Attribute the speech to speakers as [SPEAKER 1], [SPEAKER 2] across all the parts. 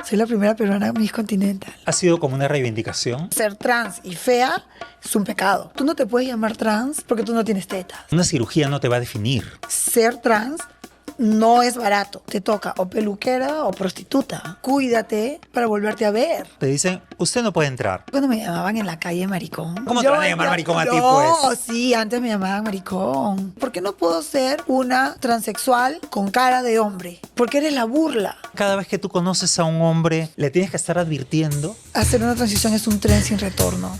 [SPEAKER 1] Soy la primera peruana Miss Continental.
[SPEAKER 2] ¿Ha sido como una reivindicación?
[SPEAKER 1] Ser trans y fea es un pecado. Tú no te puedes llamar trans porque tú no tienes tetas.
[SPEAKER 2] Una cirugía no te va a definir.
[SPEAKER 1] Ser trans no es barato. Te toca o peluquera o prostituta. Cuídate para volverte a ver.
[SPEAKER 2] Te dicen, usted no puede entrar.
[SPEAKER 1] Cuando me llamaban en la calle maricón.
[SPEAKER 2] ¿Cómo te van a llamar maricón a ti,
[SPEAKER 1] No,
[SPEAKER 2] pues?
[SPEAKER 1] sí, antes me llamaban maricón. ¿Por qué no puedo ser una transexual con cara de hombre? Porque eres la burla.
[SPEAKER 2] Cada vez que tú conoces a un hombre, le tienes que estar advirtiendo.
[SPEAKER 1] Hacer una transición es un tren sin retorno.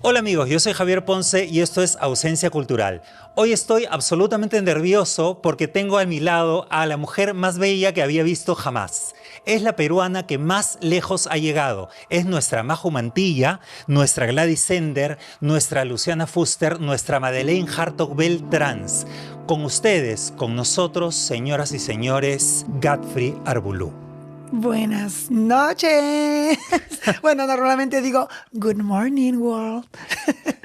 [SPEAKER 2] Hola amigos, yo soy Javier Ponce y esto es Ausencia Cultural. Hoy estoy absolutamente nervioso porque tengo a mi lado a la mujer más bella que había visto jamás. Es la peruana que más lejos ha llegado. Es nuestra Majo Mantilla, nuestra Gladys Sender, nuestra Luciana Fuster, nuestra Madeleine Hartog Bell Trans. Con ustedes, con nosotros, señoras y señores, Godfrey Arbulú.
[SPEAKER 1] Buenas noches. Bueno, normalmente digo Good morning, world.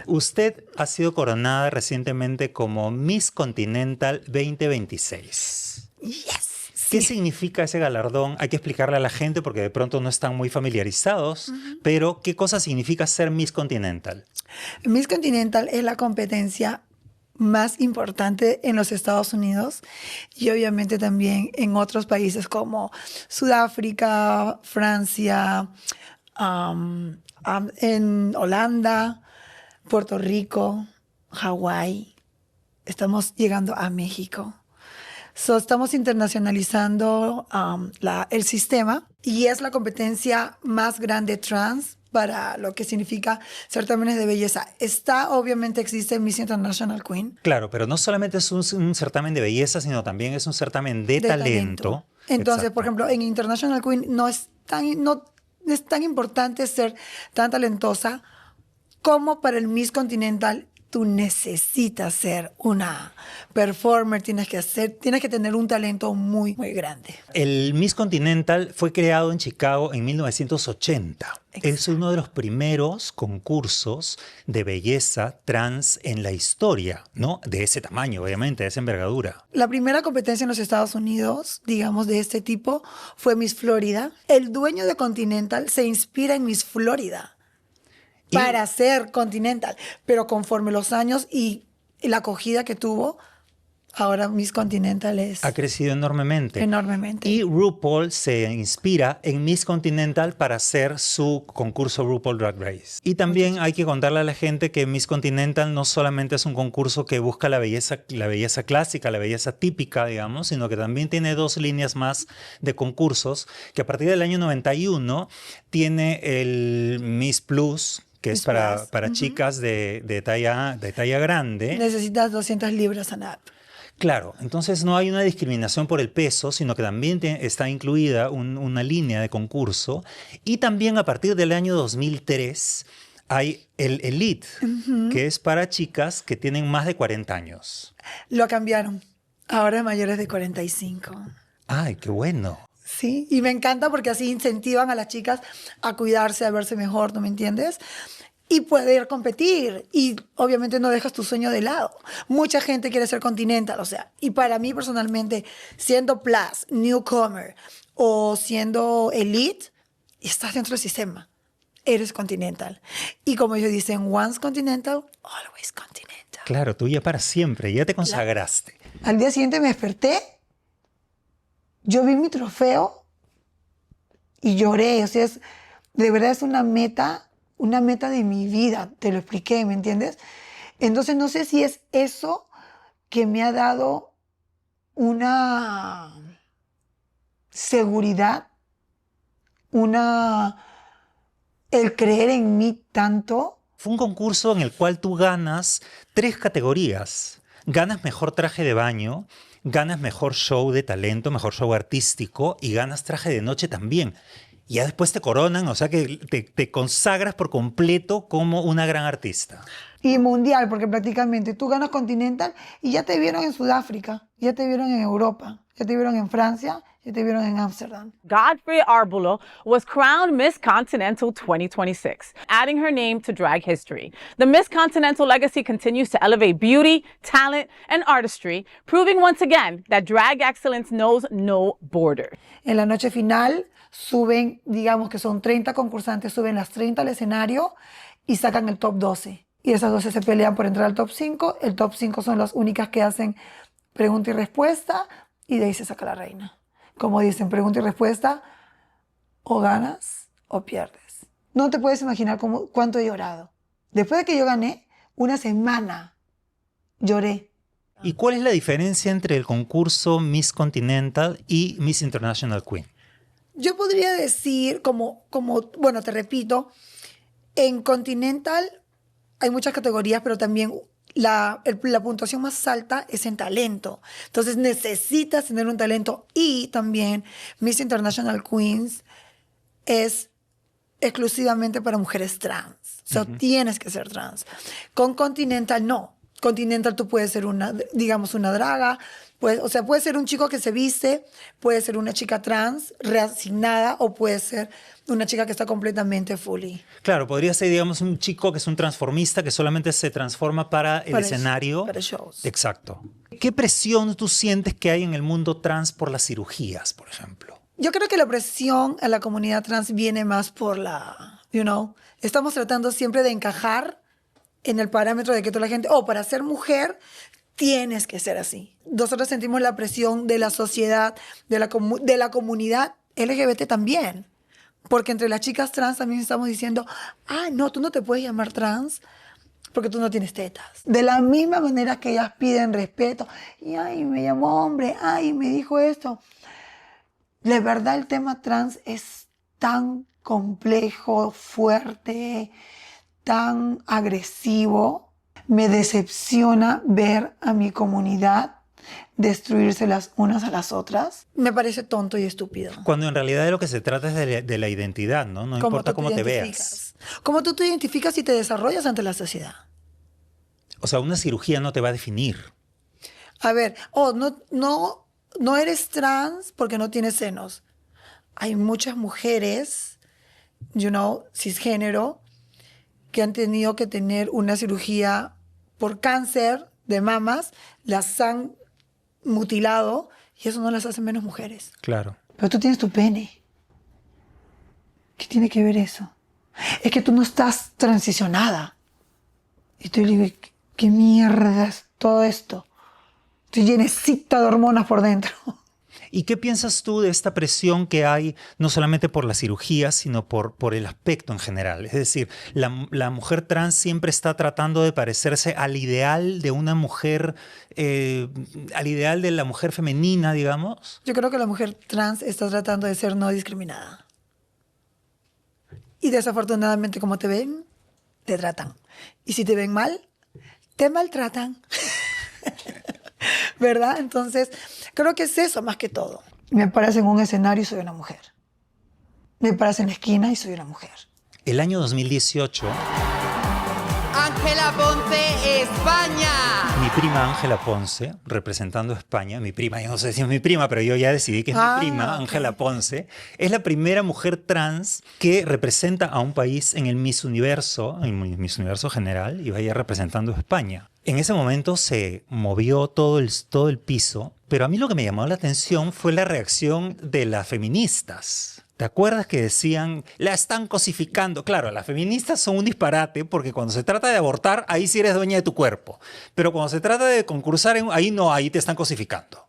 [SPEAKER 2] Usted ha sido coronada recientemente como Miss Continental 2026.
[SPEAKER 1] Yes.
[SPEAKER 2] ¿Qué
[SPEAKER 1] Sí.
[SPEAKER 2] significa ese galardón? Hay que explicarle a la gente porque de pronto no están muy familiarizados, pero ¿qué cosa significa ser Miss Continental?
[SPEAKER 1] Miss Continental es la competencia más importante en los Estados Unidos y obviamente también en otros países como Sudáfrica, Francia, en Holanda, Puerto Rico, Hawái. Estamos llegando a México. Estamos internacionalizando el sistema y es la competencia más grande trans para lo que significa certámenes de belleza. Obviamente existe Miss International Queen.
[SPEAKER 2] Claro, pero no solamente es un certamen de belleza, sino también es un certamen de talento.
[SPEAKER 1] Entonces,
[SPEAKER 2] Exacto.
[SPEAKER 1] por ejemplo, en International Queen no es tan importante ser tan talentosa como para el Miss Continental. Tú necesitas ser una performer, tienes que tener un talento muy, muy grande.
[SPEAKER 2] El Miss Continental fue creado en Chicago en 1980. Es uno de los primeros concursos de belleza trans en la historia, ¿no? De ese tamaño, obviamente, de esa envergadura.
[SPEAKER 1] La primera competencia en los Estados Unidos, digamos, de este tipo, fue Miss Florida. El dueño de Continental se inspira en Miss Florida para ser Continental, pero conforme los años y la acogida que tuvo, ahora Miss Continental
[SPEAKER 2] Ha crecido enormemente.
[SPEAKER 1] enormemente.
[SPEAKER 2] Y RuPaul se inspira en Miss Continental para hacer su concurso RuPaul Drag Race. Y también hay que contarle a la gente que Miss Continental no solamente es un concurso que busca la belleza clásica, la belleza típica, digamos, sino que también tiene dos líneas más de concursos, que a partir del año 91 tiene el Miss Plus, que es para chicas de talla grande.
[SPEAKER 1] Necesitas 200 libras and up.
[SPEAKER 2] Claro, entonces no hay una discriminación por el peso, sino que también está incluida una línea de concurso. Y también a partir del año 2003 hay el Elite, que es para chicas que tienen más de 40 años.
[SPEAKER 1] Lo cambiaron. Ahora es mayores de 45.
[SPEAKER 2] ¡Ay, qué bueno!
[SPEAKER 1] Sí, y me encanta porque así incentivan a las chicas a cuidarse, a verse mejor, ¿no me entiendes? Y poder competir. Y obviamente no dejas tu sueño de lado. Mucha gente quiere ser Continental, o sea, y para mí personalmente, siendo Plus, Newcomer o siendo Elite, estás dentro del sistema. Eres Continental. Y como ellos dicen, once Continental, always Continental.
[SPEAKER 2] Claro, tú ya para siempre, ya te consagraste.
[SPEAKER 1] Al día siguiente me desperté, yo vi mi trofeo y lloré. O sea, de verdad es una meta de mi vida. Te lo expliqué, ¿me entiendes? Entonces no sé si es eso que me ha dado una seguridad, el creer en mí tanto.
[SPEAKER 2] Fue un concurso en el cual tú ganas 3 categorías. Ganas mejor traje de baño, ganas mejor show de talento, mejor show artístico y ganas traje de noche también. Y ya después te coronan, o sea que te consagras por completo como una gran artista.
[SPEAKER 1] Y mundial, porque prácticamente tú ganas Continental y ya te vieron en Sudáfrica, ya te vieron en Europa, ya te vieron en Francia, ya te vieron en Ámsterdam.
[SPEAKER 3] Godfrey Arbulo was crowned Miss Continental 2026, adding her name to drag history. The Miss Continental legacy continues to elevate beauty, talent, and artistry, proving once again that drag excellence knows no border.
[SPEAKER 1] En la noche final suben, digamos que son 30 concursantes, suben las 30 al escenario y sacan el top 12. Y esas 12 se pelean por entrar al top 5. El top 5 son las únicas que hacen pregunta y respuesta y de ahí se saca la reina. Como dicen, pregunta y respuesta, o ganas o pierdes. No te puedes imaginar cuánto he llorado. Después de que yo gané, una semana lloré.
[SPEAKER 2] ¿Y cuál es la diferencia entre el concurso Miss Continental y Miss International Queen?
[SPEAKER 1] Yo podría decir, bueno, te repito, en Continental hay muchas categorías, pero también la puntuación más alta es en talento. Entonces necesitas tener un talento. Y también Miss International Queens es exclusivamente para mujeres trans. O sea, tienes que ser trans. Con Continental no. Continental tú puedes ser una draga, puede ser un chico que se viste, puede ser una chica trans reasignada o puede ser una chica que está completamente fully.
[SPEAKER 2] Claro, podría ser, digamos, un chico que es un transformista que solamente se transforma para el escenario.
[SPEAKER 1] Para shows.
[SPEAKER 2] Exacto. ¿Qué presión tú sientes que hay en el mundo trans por las cirugías, por ejemplo?
[SPEAKER 1] Yo creo que la presión a la comunidad trans viene más por estamos tratando siempre de encajar en el parámetro de que toda la gente, para ser mujer tienes que ser así. Nosotros sentimos la presión de la sociedad, de la comunidad LGBT también. Porque entre las chicas trans también estamos diciendo, no, tú no te puedes llamar trans porque tú no tienes tetas. De la misma manera que ellas piden respeto. Y me llamó hombre, me dijo esto. De verdad el tema trans es tan complejo, fuerte, tan agresivo. Me decepciona ver a mi comunidad destruirse las unas a las otras. Me parece tonto y estúpido.
[SPEAKER 2] Cuando en realidad de lo que se trata es de la identidad, ¿no? No importa cómo te veas.
[SPEAKER 1] Cómo tú te identificas y te desarrollas ante la sociedad.
[SPEAKER 2] O sea, una cirugía no te va a definir.
[SPEAKER 1] A ver, no eres trans porque no tienes senos. Hay muchas mujeres, cisgénero, que han tenido que tener una cirugía por cáncer de mamas, las han mutilado y eso no las hace menos mujeres.
[SPEAKER 2] Claro.
[SPEAKER 1] Pero tú tienes tu pene. ¿Qué tiene que ver eso? Es que tú no estás transicionada. Y tú le digo, ¿qué mierda es todo esto? Estoy llenecita de hormonas por dentro.
[SPEAKER 2] ¿Y qué piensas tú de esta presión que hay no solamente por la cirugía, sino por el aspecto en general? Es decir, la mujer trans siempre está tratando de parecerse al ideal de una mujer, al ideal de la mujer femenina, digamos.
[SPEAKER 1] Yo creo que la mujer trans está tratando de ser no discriminada. Y desafortunadamente, como te ven, te tratan. Y si te ven mal, te maltratan. ¿Verdad? Entonces, creo que es eso más que todo. Me paras en un escenario y soy una mujer. Me paras en la esquina y soy una mujer.
[SPEAKER 2] El año 2018...
[SPEAKER 4] Ángela Ponce, España.
[SPEAKER 2] Mi prima Ángela Ponce, representando a España, mi prima, yo no sé si es mi prima, pero yo ya decidí que es mi prima, Ángela Ponce, es la primera mujer trans que representa a un país en el Miss Universo, en Miss Universo general, y vaya representando a España. En ese momento se movió todo el piso, pero a mí lo que me llamó la atención fue la reacción de las feministas. ¿Te acuerdas que decían, la están cosificando? Claro, las feministas son un disparate porque cuando se trata de abortar, ahí sí eres dueña de tu cuerpo. Pero cuando se trata de concursar, ahí no, ahí te están cosificando.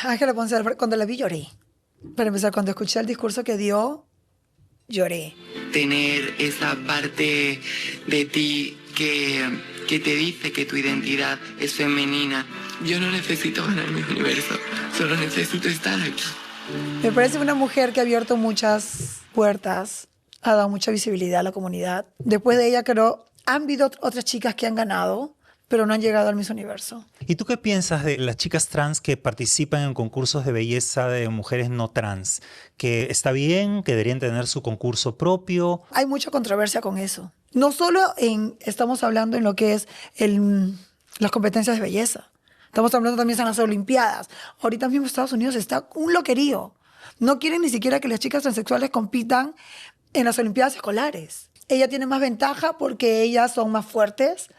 [SPEAKER 1] Ángela Ponce, cuando la vi lloré. Para empezar, cuando escuché el discurso que dio, lloré.
[SPEAKER 4] Tener esa parte de ti que te dice que tu identidad es femenina. Yo no necesito ganar mi universo, solo necesito estar aquí.
[SPEAKER 1] Me parece una mujer que ha abierto muchas puertas, ha dado mucha visibilidad a la comunidad. Después de ella, creo, han habido otras chicas que han ganado, pero no han llegado al Miss Universo.
[SPEAKER 2] ¿Y tú qué piensas de las chicas trans que participan en concursos de belleza de mujeres no trans? ¿Que está bien? ¿Que deberían tener su concurso propio?
[SPEAKER 1] Hay mucha controversia con eso. No solo estamos hablando en lo que es las competencias de belleza. Estamos hablando también en las Olimpiadas. Ahorita mismo Estados Unidos está un loquerío. No quieren ni siquiera que las chicas transexuales compitan en las Olimpiadas escolares. Ella tiene más ventaja porque ellas son más fuertes.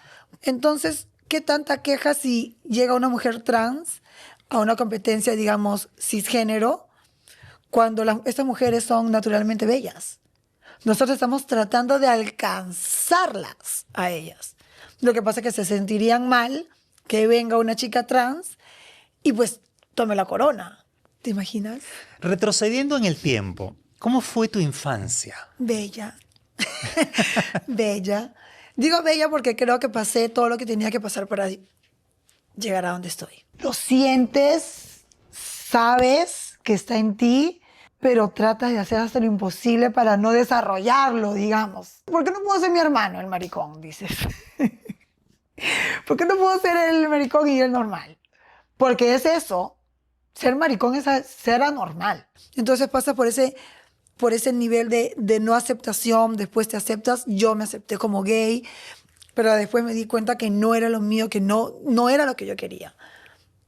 [SPEAKER 1] Entonces, ¿qué tanta queja si llega una mujer trans a una competencia, digamos, cisgénero, cuando estas mujeres son naturalmente bellas? Nosotros estamos tratando de alcanzarlas a ellas. Lo que pasa es que se sentirían mal que venga una chica trans y pues tome la corona. ¿Te imaginas?
[SPEAKER 2] Retrocediendo en el tiempo, ¿cómo fue tu infancia?
[SPEAKER 1] Bella. Bella. Digo bella porque creo que pasé todo lo que tenía que pasar para llegar a donde estoy. Lo sientes, sabes que está en ti, pero tratas de hacer hasta lo imposible para no desarrollarlo, digamos. ¿Por qué no puedo ser mi hermano, el maricón? Dices. ¿Por qué no puedo ser el maricón y el normal? Porque es eso. Ser maricón es ser anormal. Entonces pasa por ese nivel de no aceptación. Después te aceptas. Yo me acepté como gay, pero después me di cuenta que no era lo mío, que no era lo que yo quería.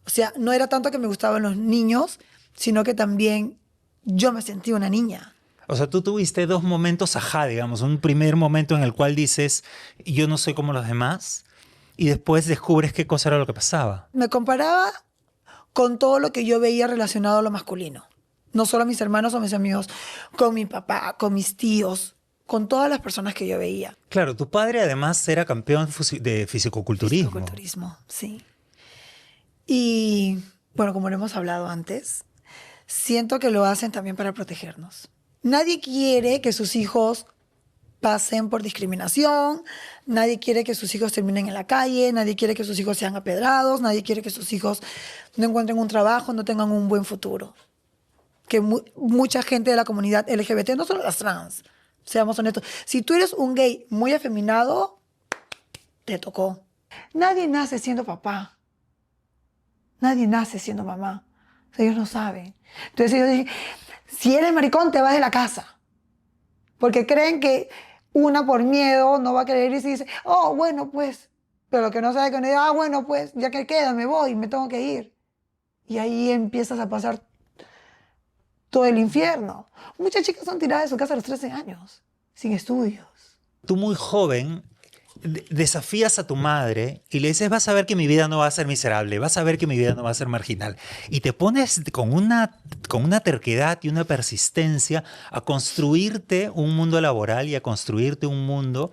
[SPEAKER 1] O sea, no era tanto que me gustaban los niños, sino que también yo me sentí una niña.
[SPEAKER 2] O sea, tú tuviste dos momentos ajá, digamos. Un primer momento en el cual dices, yo no soy como los demás. Y después descubres qué cosa era lo que pasaba.
[SPEAKER 1] Me comparaba con todo lo que yo veía relacionado a lo masculino. No solo a mis hermanos o mis amigos, con mi papá, con mis tíos, con todas las personas que yo veía.
[SPEAKER 2] Claro, tu padre además era campeón de fisicoculturismo.
[SPEAKER 1] Fisicoculturismo, sí. Y bueno, como lo hemos hablado antes, siento que lo hacen también para protegernos. Nadie quiere que sus hijos pasen por discriminación, nadie quiere que sus hijos terminen en la calle, nadie quiere que sus hijos sean apedrados, nadie quiere que sus hijos no encuentren un trabajo, no tengan un buen futuro. Que mucha gente de la comunidad LGBT, no solo las trans, seamos honestos, si tú eres un gay muy afeminado, te tocó. Nadie nace siendo papá, nadie nace siendo mamá, o sea, ellos no saben. Entonces ellos dicen, si eres maricón te vas de la casa, porque creen que una por miedo no va a querer irse y dice, oh, bueno, pues. Pero lo que no sabe que uno dice, ah, bueno, pues, ya que queda, me voy, me tengo que ir. Y ahí empiezas a pasar todo el infierno. Muchas chicas son tiradas de su casa a los 13 años, sin estudios.
[SPEAKER 2] Tú muy joven desafías a tu madre y le dices, vas a ver que mi vida no va a ser miserable, vas a ver que mi vida no va a ser marginal. Y te pones con una terquedad y una persistencia a construirte un mundo laboral y a construirte un mundo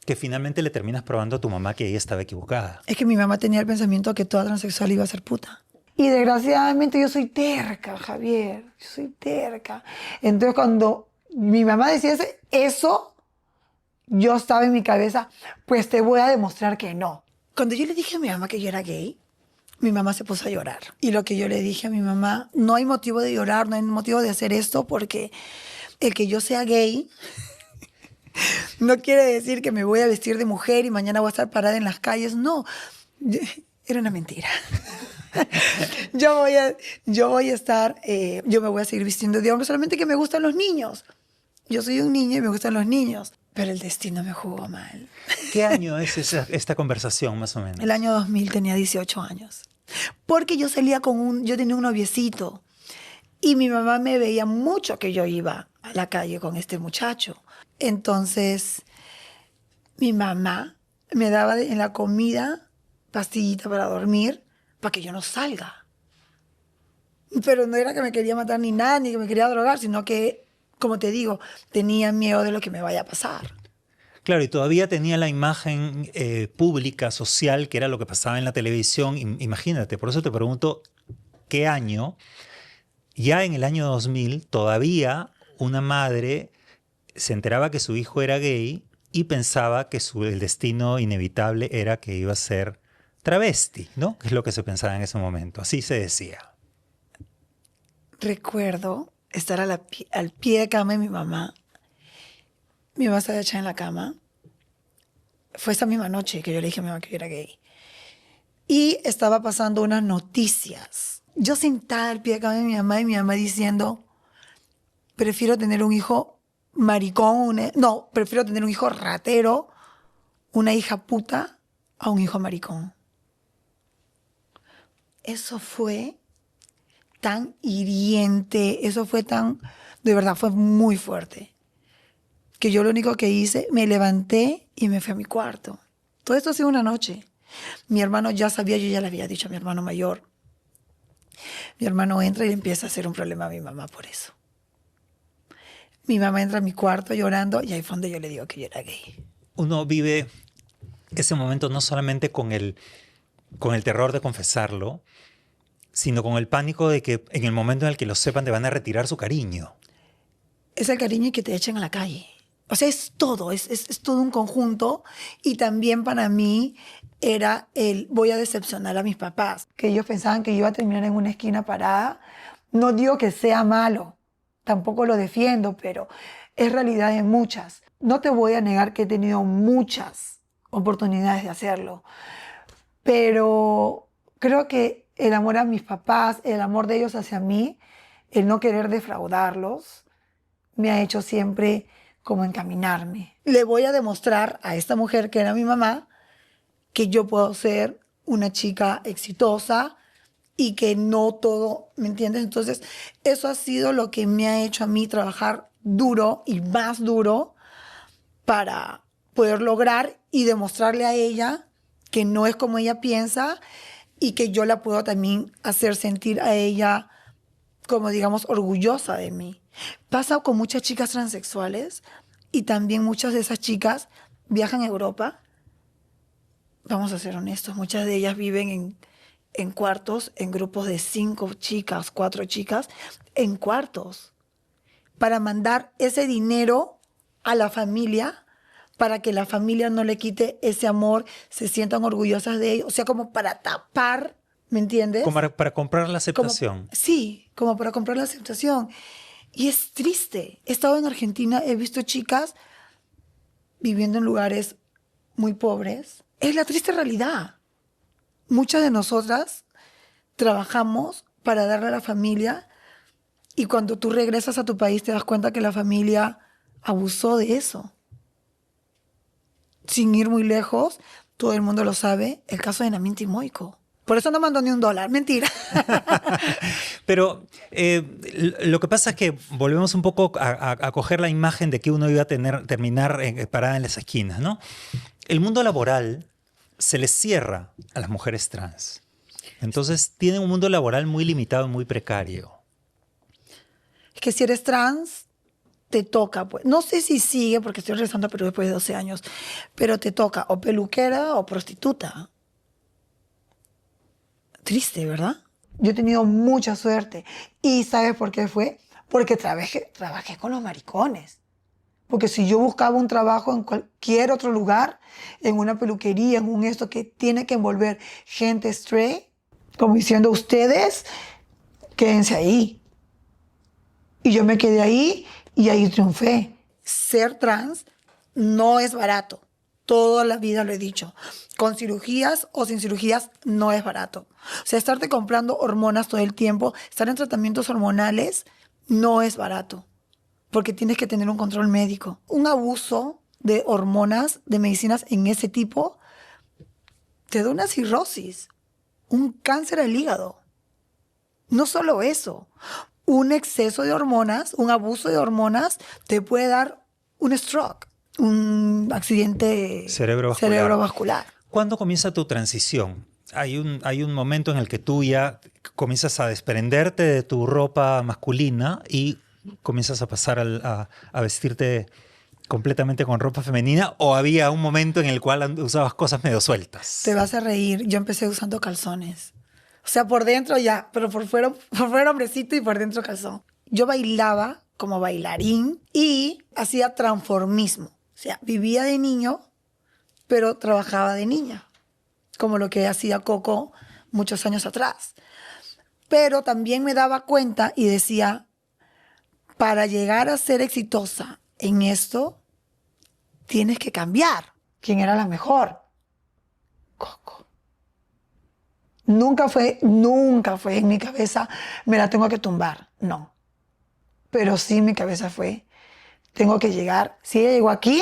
[SPEAKER 2] que finalmente le terminas probando a tu mamá que ella estaba equivocada.
[SPEAKER 1] Es que mi mamá tenía el pensamiento que toda transexual iba a ser puta. Y desgraciadamente yo soy terca, Javier, yo soy terca. Entonces cuando mi mamá decía eso, yo estaba en mi cabeza, pues te voy a demostrar que no. Cuando yo le dije a mi mamá que yo era gay, mi mamá se puso a llorar. Y lo que yo le dije a mi mamá, no hay motivo de llorar, no hay motivo de hacer esto, porque el que yo sea gay no quiere decir que me voy a vestir de mujer y mañana voy a estar parada en las calles. No, era una mentira. Yo voy a estar, yo me voy a seguir vistiendo de hombre, solamente que me gustan los niños. Yo soy un niño y me gustan los niños. Pero el destino me jugó mal.
[SPEAKER 2] ¿Qué año es esta conversación, más o menos?
[SPEAKER 1] El año 2000, tenía 18 años. Porque yo salía yo tenía un noviecito. Y mi mamá me veía mucho que yo iba a la calle con este muchacho. Entonces, mi mamá me daba en la comida pastillita para dormir para que yo no salga. Pero no era que me quería matar ni nada, ni que me quería drogar, sino que, como te digo, tenía miedo de lo que me vaya a pasar.
[SPEAKER 2] Claro, y todavía tenía la imagen pública, social, que era lo que pasaba en la televisión. Imagínate, por eso te pregunto, ¿qué año? Ya en el año 2000, todavía una madre se enteraba que su hijo era gay y pensaba que el destino inevitable era que iba a ser travesti, ¿no? Que es lo que se pensaba en ese momento. Así se decía.
[SPEAKER 1] Recuerdo estar al pie de cama de mi mamá. Mi mamá estaba echada en la cama. Fue esa misma noche que yo le dije a mi mamá que yo era gay. Y estaba pasando unas noticias. Yo sentada al pie de cama de mi mamá y mi mamá diciendo, prefiero tener un hijo maricón, no, prefiero tener un hijo ratero, una hija puta, a un hijo maricón. Eso fue tan hiriente, eso fue tan, de verdad, fue muy fuerte. Que yo lo único que hice, me levanté y me fui a mi cuarto. Todo esto ha sido una noche. Mi hermano ya sabía, yo ya le había dicho a mi hermano mayor. Mi hermano entra y le empieza a hacer un problema a mi mamá por eso. Mi mamá entra a mi cuarto llorando y ahí fue donde yo le digo que yo era gay.
[SPEAKER 2] Uno vive ese momento no solamente con el terror de confesarlo, sino con el pánico de que en el momento en el que lo sepan te van a retirar su cariño.
[SPEAKER 1] Es el cariño y que te echen a la calle. O sea, es todo, es todo un conjunto. Y también para mí era voy a decepcionar a mis papás. Que ellos pensaban que yo iba a terminar en una esquina parada. No digo que sea malo, tampoco lo defiendo, pero es realidad de muchas. No te voy a negar que he tenido muchas oportunidades de hacerlo, pero creo que el amor a mis papás, el amor de ellos hacia mí, el no querer defraudarlos, me ha hecho siempre como encaminarme. Le voy a demostrar a esta mujer que era mi mamá que yo puedo ser una chica exitosa y que no todo, ¿me entiendes? Entonces, eso ha sido lo que me ha hecho a mí trabajar duro y más duro para poder lograr y demostrarle a ella que no es como ella piensa y que yo la puedo también hacer sentir a ella como, digamos, orgullosa de mí. Pasa con muchas chicas transexuales y también muchas de esas chicas viajan a Europa. Vamos a ser honestos, muchas de ellas viven en cuartos, en grupos de 5 chicas, 4 chicas, en cuartos, para mandar ese dinero a la familia, para que la familia no le quite ese amor, se sientan orgullosas de ellos, o sea, como para tapar, ¿me entiendes?
[SPEAKER 2] Como para comprar la aceptación.
[SPEAKER 1] Sí, como para comprar la aceptación. Y es triste. He estado en Argentina, he visto chicas viviendo en lugares muy pobres. Es la triste realidad. Muchas de nosotras trabajamos para darle a la familia y cuando tú regresas a tu país te das cuenta que la familia abusó de eso. Sin ir muy lejos, todo el mundo lo sabe, el caso de Namin Timoico. Por eso no mandó ni $1, mentira.
[SPEAKER 2] Pero lo que pasa es que volvemos un poco a coger la imagen de que uno iba a terminar parada en las esquinas, ¿no? El mundo laboral se les cierra a las mujeres trans. Entonces tienen un mundo laboral muy limitado y muy precario.
[SPEAKER 1] Es que si eres trans, te toca, pues. No sé si sigue, porque estoy regresando a Perú después de 12 años, pero te toca o peluquera o prostituta. Triste, ¿verdad? Yo he tenido mucha suerte. ¿Y sabes por qué fue? Porque trabajé con los maricones. Porque si yo buscaba un trabajo en cualquier otro lugar, en una peluquería, en un esto que tiene que envolver gente straight, como diciendo ustedes, quédense ahí. Y yo me quedé ahí y ahí triunfé. Ser trans no es barato. Toda la vida lo he dicho. Con cirugías o sin cirugías no es barato. O sea, estarte comprando hormonas todo el tiempo, estar en tratamientos hormonales, no es barato. Porque tienes que tener un control médico. Un abuso de hormonas, de medicinas en ese tipo, te da una cirrosis, un cáncer al hígado. No solo eso, un exceso de hormonas, un abuso de hormonas, te puede dar un stroke, un accidente cerebrovascular.
[SPEAKER 2] ¿Cuándo comienza tu transición? Hay un momento en el que tú ya comienzas a desprenderte de tu ropa masculina y comienzas a pasar a vestirte completamente con ropa femenina, o había un momento en el cual usabas cosas medio sueltas?
[SPEAKER 1] Te vas a reír. Yo empecé usando calzones. O sea, por dentro ya, pero por fuera hombrecito y por dentro calzón. Yo bailaba como bailarín y hacía transformismo. O sea, vivía de niño, pero trabajaba de niña, como lo que hacía Coco muchos años atrás. Pero también me daba cuenta y decía, para llegar a ser exitosa en esto, tienes que cambiar. ¿Quién era la mejor? Coco. Nunca fue en mi cabeza, me la tengo que tumbar. No. Pero sí en mi cabeza fue, tengo que llegar. Si ella llegó aquí,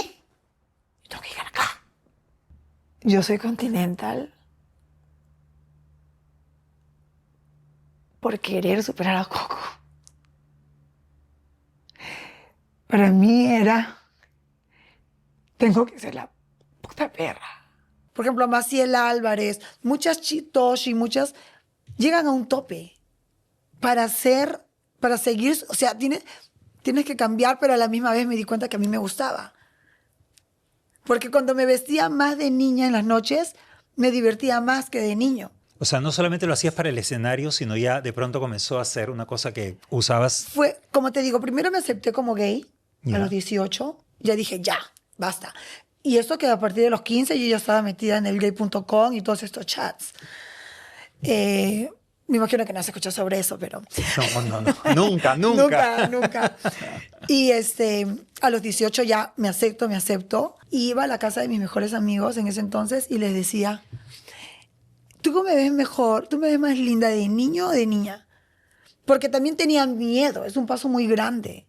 [SPEAKER 1] yo tengo que llegar acá. Yo soy Continental por querer superar a Coco. Para mí era, tengo que ser la puta perra. Por ejemplo, Maciel Álvarez, muchas Toshi, muchas llegan a un tope para seguir, o sea, tienes que cambiar, pero a la misma vez me di cuenta que a mí me gustaba. Porque cuando me vestía más de niña en las noches, me divertía más que de niño.
[SPEAKER 2] O sea, no solamente lo hacías para el escenario, sino ya de pronto comenzó a ser una cosa que usabas.
[SPEAKER 1] Fue, como te digo, primero me acepté como gay
[SPEAKER 2] Ya.
[SPEAKER 1] a los 18. Ya dije, ya, basta. Y eso que a partir de los 15 yo ya estaba metida en el gay.com y todos estos chats. Me imagino que no has escuchado sobre eso, pero...
[SPEAKER 2] No. Nunca.
[SPEAKER 1] Nunca. Y a los 18 ya me acepto. Y iba a la casa de mis mejores amigos en ese entonces y les decía, ¿tú cómo me ves mejor? ¿Tú me ves más linda de niño o de niña? Porque también tenía miedo. Es un paso muy grande.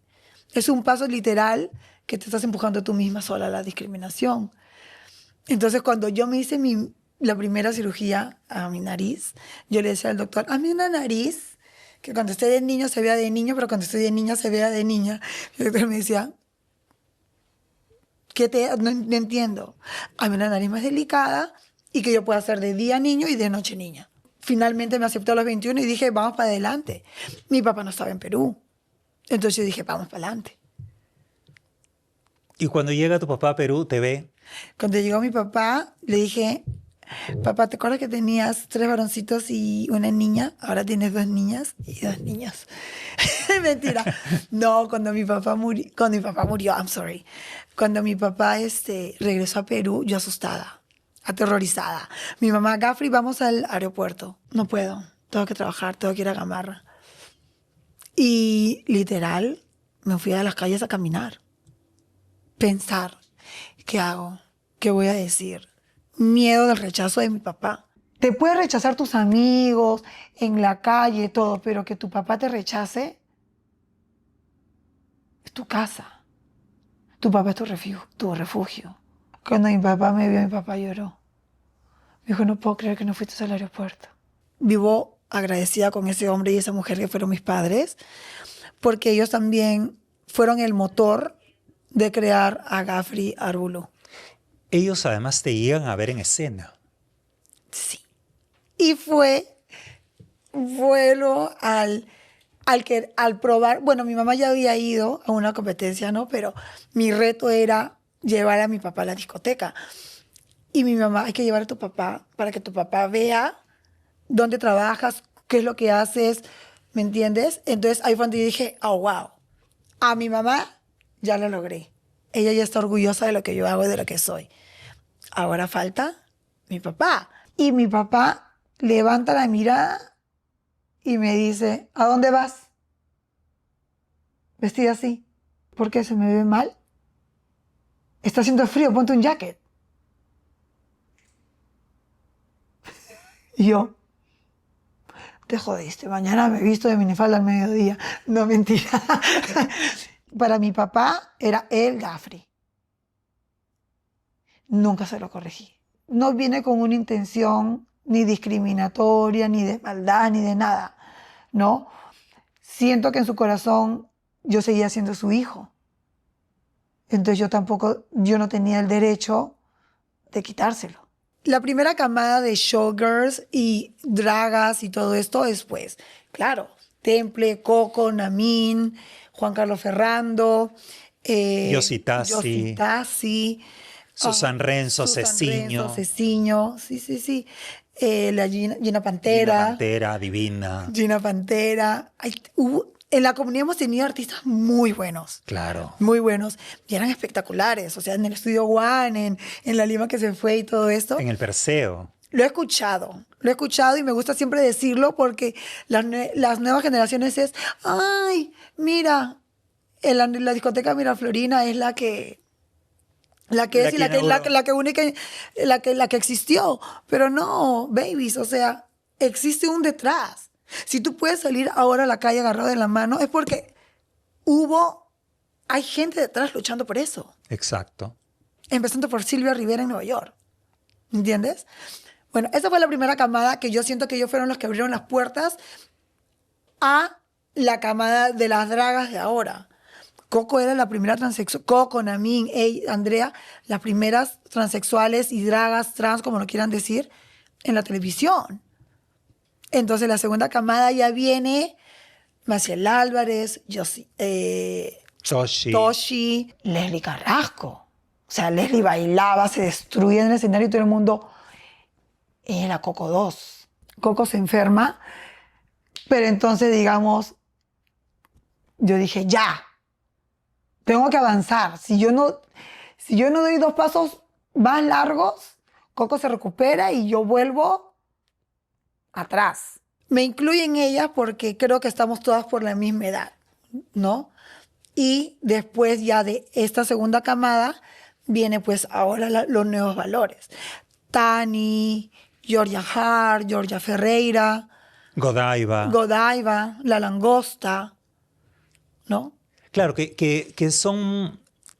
[SPEAKER 1] Es un paso literal que te estás empujando tú misma sola a la discriminación. Entonces, cuando yo me hice la primera cirugía a mi nariz, yo le decía al doctor, hazme una nariz que cuando esté de niño se vea de niño, pero cuando estoy de niña se vea de niña. Y el doctor me decía, no entiendo. Hazme una nariz más delicada y que yo pueda hacer de día niño y de noche niña. Finalmente me aceptó a los 21 y dije, vamos para adelante. Mi papá no estaba en Perú. Entonces yo dije, vamos para adelante.
[SPEAKER 2] Y cuando llega tu papá a Perú, te ve.
[SPEAKER 1] Cuando llegó mi papá, le dije, papá, ¿te acuerdas que tenías 3 varoncitos y una niña? Ahora tienes 2 niñas y 2 niños. Mentira. No, cuando mi papá murió, I'm sorry. Cuando mi papá regresó a Perú, yo asustada, aterrorizada. Mi mamá, Gafri, vamos al aeropuerto. No puedo, tengo que trabajar, tengo que ir a Gamarra. Y literal, me fui a las calles a caminar. Pensar, ¿qué hago? ¿Qué voy a decir? Miedo del rechazo de mi papá. Te puede rechazar tus amigos, en la calle, todo, pero que tu papá te rechace, es tu casa. Tu papá es tu refugio. Cuando mi papá me vio, mi papá lloró. Me dijo, no puedo creer que no fuiste al aeropuerto. Vivo agradecida con ese hombre y esa mujer que fueron mis padres, porque ellos también fueron el motor de crear a Gafri Arbulo.
[SPEAKER 2] Ellos además te llegan a ver en escena.
[SPEAKER 1] Sí. Y fue vuelo al probar, bueno, mi mamá ya había ido a una competencia, ¿no? Pero mi reto era llevar a mi papá a la discoteca. Y mi mamá, hay que llevar a tu papá para que tu papá vea dónde trabajas, qué es lo que haces, ¿me entiendes? Entonces ahí fue cuando yo dije, oh, wow, a mi mamá ya lo logré. Ella ya está orgullosa de lo que yo hago y de lo que soy. Ahora falta mi papá. Y mi papá levanta la mirada y me dice, ¿a dónde vas? Vestida así. ¿Por qué? ¿Se me ve mal? Está haciendo frío, ponte un jacket. Y yo, te jodiste, mañana me he visto de minifalda al mediodía. No, mentira. Para mi papá era el Gafri. Nunca se lo corregí. No viene con una intención ni discriminatoria, ni de maldad, ni de nada, ¿no? Siento que en su corazón yo seguía siendo su hijo. Entonces yo no tenía el derecho de quitárselo. La primera camada de showgirls y dragas y todo esto después, claro, Temple, Coco, Namin, Juan Carlos Ferrando,
[SPEAKER 2] Yossi Tassi, Susan Renzo, Ceciño.
[SPEAKER 1] Sí. La Gina Pantera.
[SPEAKER 2] Gina Pantera.
[SPEAKER 1] En la comunidad hemos tenido artistas muy buenos.
[SPEAKER 2] Claro.
[SPEAKER 1] Muy buenos. Y eran espectaculares. O sea, en el Estudio One, en La Lima que se fue y todo esto.
[SPEAKER 2] En el Perseo.
[SPEAKER 1] Lo he escuchado y me gusta siempre decirlo porque las nuevas generaciones es, ay, mira, la discoteca Miraflorina es la que existió. Pero no, babies, o sea, existe un detrás. Si tú puedes salir ahora a la calle agarrado de la mano es porque hubo hay gente detrás luchando por eso.
[SPEAKER 2] Exacto.
[SPEAKER 1] Empezando por Silvia Rivera en Nueva York. ¿Entiendes? Bueno, esa fue la primera camada que yo siento que ellos fueron los que abrieron las puertas a la camada de las dragas de ahora. Coco era la primera transexual. Coco, Namin, Andrea, las primeras transexuales y dragas, trans, como lo quieran decir, en la televisión. Entonces la segunda camada ya viene Maciel Álvarez, Toshi, Leslie Carrasco. O sea, Leslie bailaba, se destruía en el escenario y todo el mundo... Era Coco 2. Coco se enferma, pero entonces, digamos, yo dije, ya, tengo que avanzar. Si yo no doy 2 pasos más largos, Coco se recupera y yo vuelvo atrás. Me incluyen ellas porque creo que estamos todas por la misma edad, ¿no? Y después ya de esta segunda camada viene pues ahora los nuevos valores. Tani, Georgia Hart, Georgia Ferreira,
[SPEAKER 2] Godiva.
[SPEAKER 1] La Langosta, ¿no?
[SPEAKER 2] Claro, que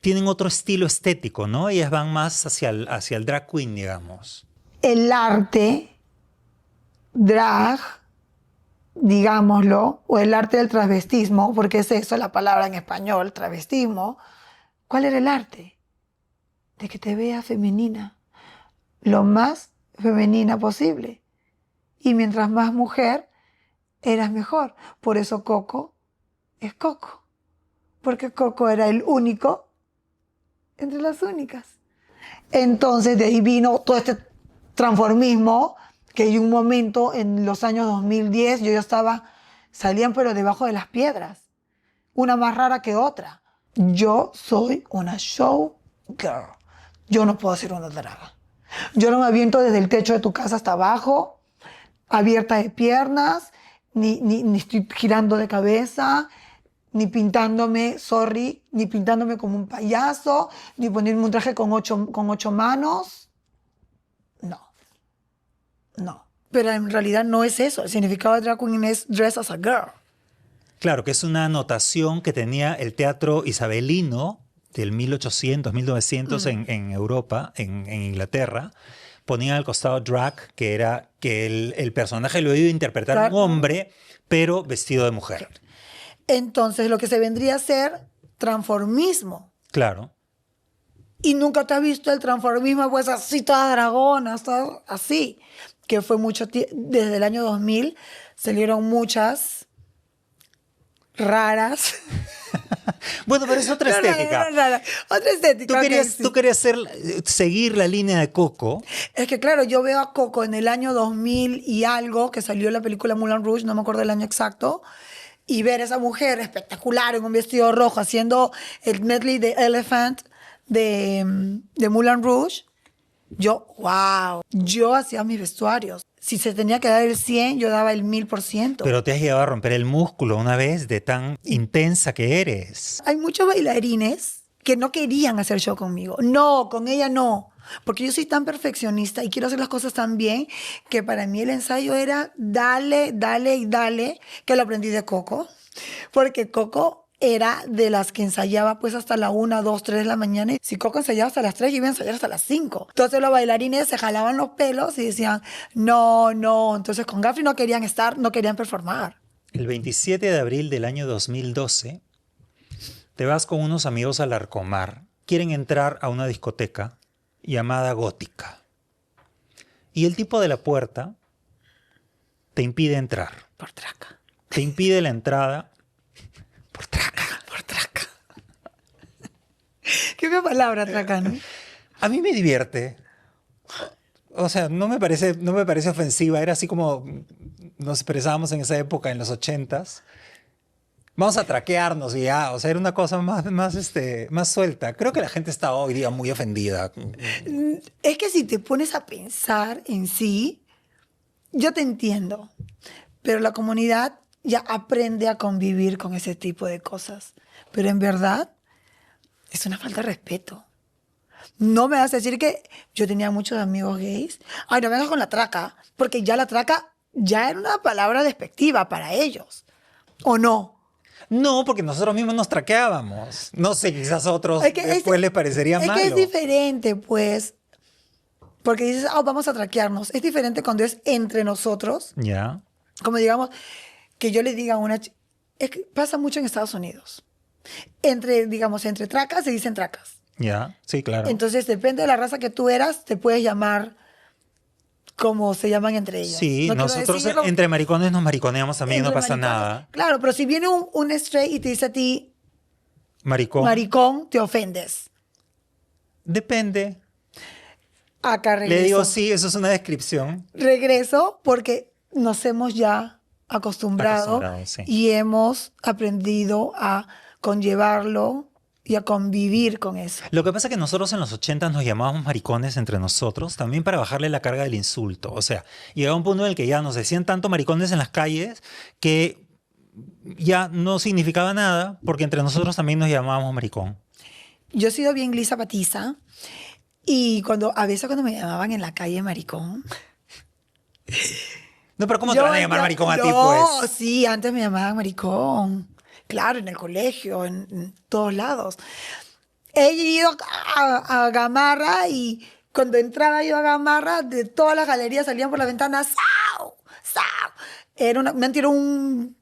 [SPEAKER 2] tienen otro estilo estético, ¿no? Ellas van más hacia el drag queen, digamos.
[SPEAKER 1] El arte drag, digámoslo, o el arte del travestismo, porque es eso la palabra en español, travestismo. ¿Cuál era el arte? De que te veas femenina, lo más femenina posible. Y mientras más mujer, eras mejor. Por eso Coco es Coco. Porque Coco era el único entre las únicas. Entonces de ahí vino todo este transformismo, que hay un momento en los años 2010, salían pero debajo de las piedras. Una más rara que otra. Yo soy una show girl. Yo no puedo ser una draga. Yo no me aviento desde el techo de tu casa hasta abajo, abierta de piernas, ni estoy girando de cabeza, ni pintándome como un payaso, ni ponerme un traje con ocho manos. No. Pero en realidad no es eso. El significado de drag queen es dress as a girl.
[SPEAKER 2] Claro, que es una notación que tenía el teatro isabelino del 1800, 1900 en Europa, en Inglaterra. Ponían al costado drag, que era que el personaje lo iba a interpretar un hombre, pero vestido de mujer.
[SPEAKER 1] Entonces, lo que se vendría a ser transformismo.
[SPEAKER 2] Claro.
[SPEAKER 1] Y nunca te has visto el transformismo, pues así, todas dragonas, todas así. Que fue mucho desde el año 2000, salieron muchas raras.
[SPEAKER 2] Bueno, pero es otra estética.
[SPEAKER 1] Otra estética.
[SPEAKER 2] Tú querías seguir la línea de Coco.
[SPEAKER 1] Es que claro, yo veo a Coco en el año 2000 y algo, que salió la película Moulin Rouge, no me acuerdo el año exacto, y ver a esa mujer espectacular en un vestido rojo haciendo el medley de Elephant de Moulin Rouge. Wow. Yo hacía mis vestuarios. Si se tenía que dar el 100, yo daba el 1000%.
[SPEAKER 2] Pero te has llegado a romper el músculo una vez de tan intensa que eres.
[SPEAKER 1] Hay muchos bailarines que no querían hacer show conmigo. No, con ella no. Porque yo soy tan perfeccionista y quiero hacer las cosas tan bien que para mí el ensayo era dale, dale y dale, que lo aprendí de Coco. Porque Coco era de las que ensayaba pues hasta la 1, 2, 3 de la mañana. Y si Coco ensayaba hasta las 3, yo iba a ensayar hasta las 5. Entonces los bailarines se jalaban los pelos y decían, no. Entonces con Gafri no querían performar.
[SPEAKER 2] El 27 de abril del año 2012, te vas con unos amigos al Larcomar. Quieren entrar a una discoteca llamada Gótica. Y el tipo de la puerta te impide entrar.
[SPEAKER 1] Por traca.
[SPEAKER 2] Te impide la entrada por traca.
[SPEAKER 1] Qué fea palabra, traca, ¿no?
[SPEAKER 2] A mí me divierte. O sea, no me parece ofensiva. Era así como nos expresábamos en esa época, en los 80s. Vamos a traquearnos y ya. O sea, era una cosa más suelta. Creo que la gente está hoy día muy ofendida.
[SPEAKER 1] Es que si te pones a pensar en sí, yo te entiendo. Pero la comunidad ya aprende a convivir con ese tipo de cosas. Pero en verdad, es una falta de respeto. No me vas a decir que yo tenía muchos amigos gays. Ay, no vengas con la traca, porque ya la traca ya era una palabra despectiva para ellos. ¿O no?
[SPEAKER 2] No, porque nosotros mismos nos traqueábamos. No sé, quizás a otros
[SPEAKER 1] Es que
[SPEAKER 2] después les parecería
[SPEAKER 1] es
[SPEAKER 2] malo.
[SPEAKER 1] que es diferente, pues. Porque dices, vamos a traquearnos. Es diferente cuando es entre nosotros.
[SPEAKER 2] Ya,
[SPEAKER 1] Como digamos, que yo le diga a una... Es que pasa mucho en Estados Unidos. Digamos, entre tracas se dicen tracas.
[SPEAKER 2] ya, sí, claro.
[SPEAKER 1] Entonces, depende de la raza que tú eras, te puedes llamar como se llaman entre ellos.
[SPEAKER 2] Sí,
[SPEAKER 1] No quiero
[SPEAKER 2] nosotros
[SPEAKER 1] decirlo,
[SPEAKER 2] entre maricones nos mariconeamos también, no
[SPEAKER 1] entre
[SPEAKER 2] pasa
[SPEAKER 1] maricones.
[SPEAKER 2] nada.
[SPEAKER 1] Claro, pero si viene un straight y te dice a ti
[SPEAKER 2] Maricón.
[SPEAKER 1] maricón, te ofendes.
[SPEAKER 2] Depende.
[SPEAKER 1] Acá regreso.
[SPEAKER 2] Le digo, sí, eso es una descripción.
[SPEAKER 1] Regreso porque nos hemos ya acostumbrado
[SPEAKER 2] Sí.
[SPEAKER 1] y hemos aprendido a conllevarlo y a convivir con eso.
[SPEAKER 2] Lo que pasa es que nosotros en los 80 nos llamábamos maricones entre nosotros, también para bajarle la carga del insulto. O sea, llegaba un punto en el que ya nos decían tanto maricones en las calles que ya no significaba nada, porque entre nosotros también nos llamábamos maricón.
[SPEAKER 1] Yo he sido bien lisa patiza y a veces cuando me llamaban en la calle maricón...
[SPEAKER 2] No, pero ¿cómo te van a llamar maricón a ti,
[SPEAKER 1] No,
[SPEAKER 2] pues?
[SPEAKER 1] sí, antes me llamaban maricón. Claro, en el colegio, en todos lados. He ido a Gamarra y cuando entraba yo a Gamarra, de todas las galerías salían por la ventana, ¡sau! ¡sau! Me han tirado un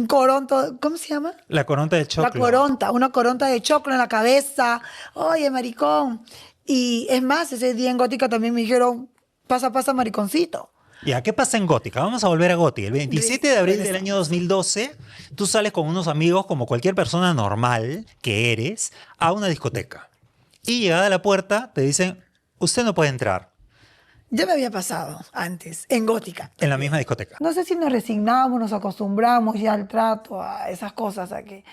[SPEAKER 1] coronto, ¿cómo se llama?
[SPEAKER 2] La coronta de choclo.
[SPEAKER 1] Una coronta de choclo en la cabeza. Oye, maricón. Y es más, ese día en Gótica también me dijeron, pasa, mariconcito.
[SPEAKER 2] Ya, ¿qué pasa en Gótica? Vamos a volver a Gótica. El 27 de abril del año 2012, tú sales con unos amigos, como cualquier persona normal que eres, a una discoteca. Y llegada a la puerta, te dicen, usted no puede entrar
[SPEAKER 1] Ya me había pasado antes, en Gótica.
[SPEAKER 2] en la misma discoteca.
[SPEAKER 1] No sé si nos resignamos, nos acostumbramos ya al trato, a esas cosas, a que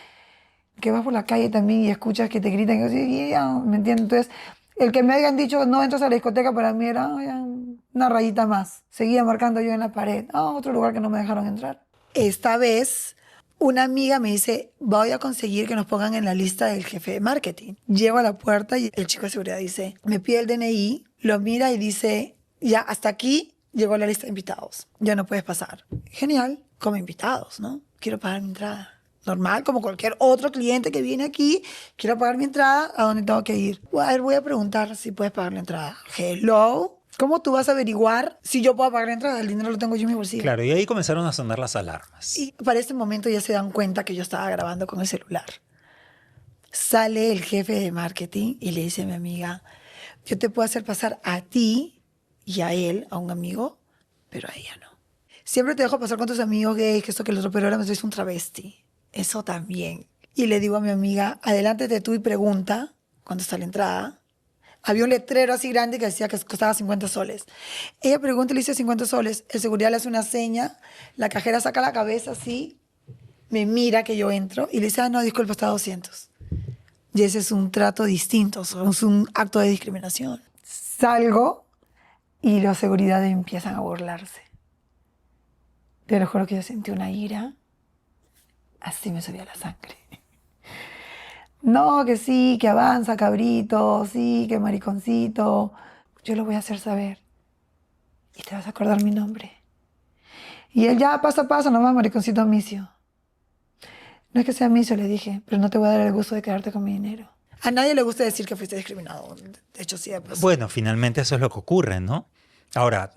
[SPEAKER 1] vas por la calle también y escuchas que te gritan, y así, ya, ¿me entiendes? Entonces, el que me hayan dicho no entras a la discoteca para mí era ya, una rayita más. Seguía marcando yo en la pared. Otro lugar que no me dejaron entrar. Esta vez, una amiga me dice, voy a conseguir que nos pongan en la lista del jefe de marketing. Llego a la puerta y el chico de seguridad dice, me pide el DNI, lo mira y dice, ya, hasta aquí llegó la lista de invitados. Ya no puedes pasar. Genial, como invitados, ¿no? Quiero pagar mi entrada. Normal, como cualquier otro cliente que viene aquí, quiero pagar mi entrada, ¿a dónde tengo que ir? A ver, voy a preguntar si puedes pagar la entrada. Hello, ¿cómo tú vas a averiguar si yo puedo pagar la entrada? El dinero lo tengo yo en mi bolsillo.
[SPEAKER 2] Claro, y ahí comenzaron a sonar las alarmas.
[SPEAKER 1] Y para este momento ya se dan cuenta que yo estaba grabando con el celular. Sale el jefe de marketing y le dice a mi amiga, yo te puedo hacer pasar a ti y a él, a un amigo, pero a ella no. Siempre te dejo pasar con tus amigos gays, que esto, que el otro, pero ahora me traes un travesti. Eso también. Y le digo a mi amiga, adelántate tú y pregunta cuándo está la entrada. Había un letrero así grande que decía que costaba 50 soles. Ella pregunta y le dice 50 soles. El seguridad le hace una seña, la cajera saca la cabeza así, me mira que yo entro y le dice, no, disculpa, está 200. Y ese es un trato distinto, es un acto de discriminación. Salgo y los seguridades empiezan a burlarse. Te lo juro que yo sentí una ira. Así me subía la sangre. No, que sí, que avanza, cabrito, sí, que mariconcito. Yo lo voy a hacer saber. Y te vas a acordar mi nombre. Y él ya, paso a paso, nomás, mariconcito Micio. No es que sea Micio, le dije, pero no te voy a dar el gusto de quedarte con mi dinero. A nadie le gusta decir que fuiste discriminado. De hecho, sí. Pues.
[SPEAKER 2] Bueno, finalmente eso es lo que ocurre, ¿no? Ahora,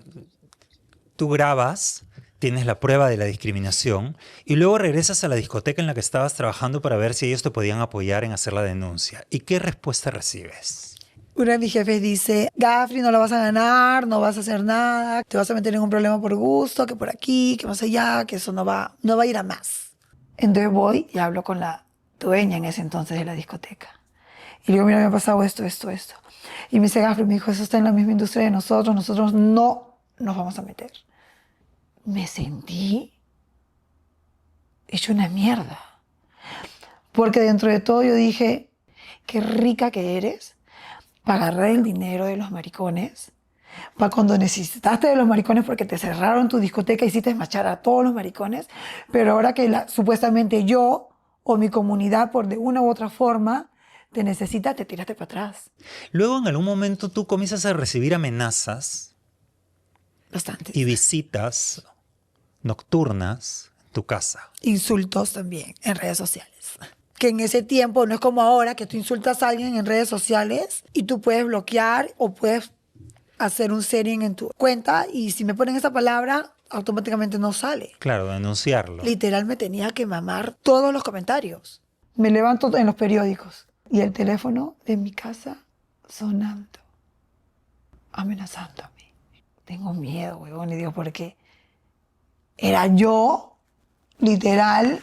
[SPEAKER 2] tú grabas, tienes la prueba de la discriminación y luego regresas a la discoteca en la que estabas trabajando para ver si ellos te podían apoyar en hacer la denuncia. ¿Y qué respuesta recibes?
[SPEAKER 1] Uno de mis jefes dice, Gafri, no la vas a ganar, no vas a hacer nada, te vas a meter en un problema por gusto, que por aquí, que más allá, que eso no va a ir a más. Entonces voy y hablo con la dueña en ese entonces de la discoteca. Y le digo, mira, me ha pasado esto. Y me dice, Gafri, me dijo, eso está en la misma industria de nosotros no nos vamos a meter. Me sentí hecho una mierda. Porque dentro de todo yo dije, qué rica que eres para agarrar el dinero de los maricones, para cuando necesitaste de los maricones porque te cerraron tu discoteca y hiciste marchar a todos los maricones, pero ahora que supuestamente yo o mi comunidad por de una u otra forma te necesita, te tiraste para atrás.
[SPEAKER 2] Luego en algún momento tú comienzas a recibir amenazas
[SPEAKER 1] Bastante.
[SPEAKER 2] y visitas nocturnas tu casa.
[SPEAKER 1] Insultos también en redes sociales. Que en ese tiempo no es como ahora que tú insultas a alguien en redes sociales y tú puedes bloquear o puedes hacer un setting en tu cuenta y si me ponen esa palabra, automáticamente no sale.
[SPEAKER 2] Claro, denunciarlo.
[SPEAKER 1] Literal me tenía que mamar todos los comentarios. Me levanto en los periódicos y el teléfono de mi casa sonando, amenazándome. Tengo miedo, huevón, y digo, ¿por qué? Era yo, literal,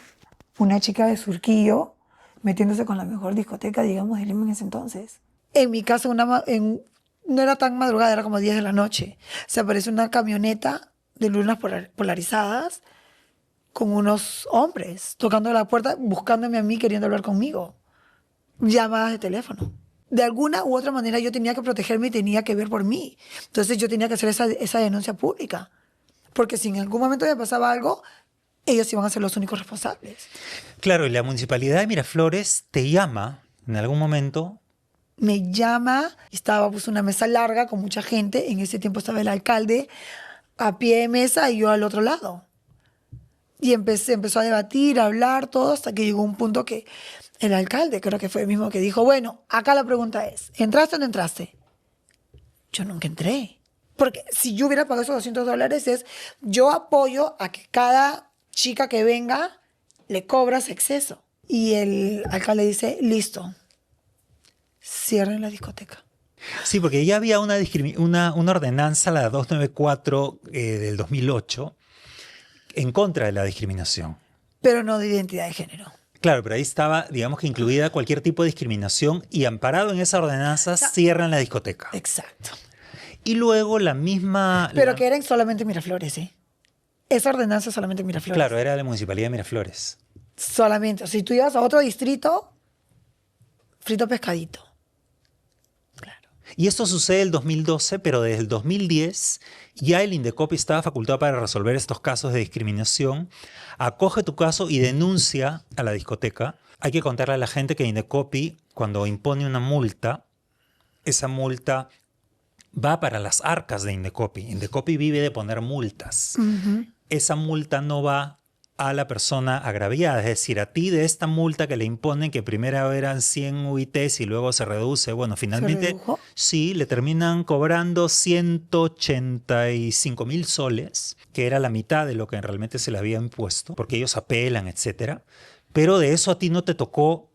[SPEAKER 1] una chica de Surquillo, metiéndose con la mejor discoteca, digamos, de Lima en ese entonces. En mi casa, no era tan madrugada, era como 10 de la noche. Se aparece una camioneta de lunas polarizadas con unos hombres tocando la puerta, buscándome a mí, queriendo hablar conmigo. Llamadas de teléfono. De alguna u otra manera yo tenía que protegerme y tenía que ver por mí. Entonces yo tenía que hacer esa denuncia pública. Porque si en algún momento me pasaba algo, ellos iban a ser los únicos responsables.
[SPEAKER 2] Claro, y la Municipalidad de Miraflores te llama en algún momento.
[SPEAKER 1] Me llama, estaba pues una mesa larga con mucha gente. En ese tiempo estaba el alcalde a pie de mesa y yo al otro lado. Y empezó a debatir, a hablar, todo, hasta que llegó un punto que el alcalde, creo que fue el mismo que dijo, bueno, acá la pregunta es, ¿entraste o no entraste? Yo nunca entré. Porque si yo hubiera pagado esos $200 es, yo apoyo a que cada chica que venga le cobras exceso. Y el alcalde dice, listo, cierren la discoteca.
[SPEAKER 2] Sí, porque ya había una ordenanza, la 294 del 2008, en contra de la discriminación.
[SPEAKER 1] Pero no de identidad de género.
[SPEAKER 2] Claro, pero ahí estaba, digamos que incluida cualquier tipo de discriminación y amparado en esa ordenanza cierran la discoteca.
[SPEAKER 1] Exacto.
[SPEAKER 2] Y luego la misma...
[SPEAKER 1] Pero que eran solamente Miraflores, ¿eh? Esa ordenanza es solamente Miraflores.
[SPEAKER 2] Claro, era de la Municipalidad de Miraflores.
[SPEAKER 1] Solamente. O sea, si tú ibas a otro distrito, frito pescadito. Claro.
[SPEAKER 2] Y esto sucede el 2012, pero desde el 2010 ya el Indecopi estaba facultado para resolver estos casos de discriminación. Acoge tu caso y denuncia a la discoteca. Hay que contarle a la gente que Indecopi, cuando impone una multa, esa multa va para las arcas de Indecopi. Indecopi vive de poner multas. Esa multa no va a la persona agraviada, es decir, a ti de esta multa que le imponen, que primero eran 100 UITs y luego se reduce, bueno, finalmente
[SPEAKER 1] redujo?
[SPEAKER 2] sí, le terminan cobrando 185.000 soles, que era la mitad de lo que realmente se le había impuesto, porque ellos apelan, etcétera. Pero de eso a ti no te tocó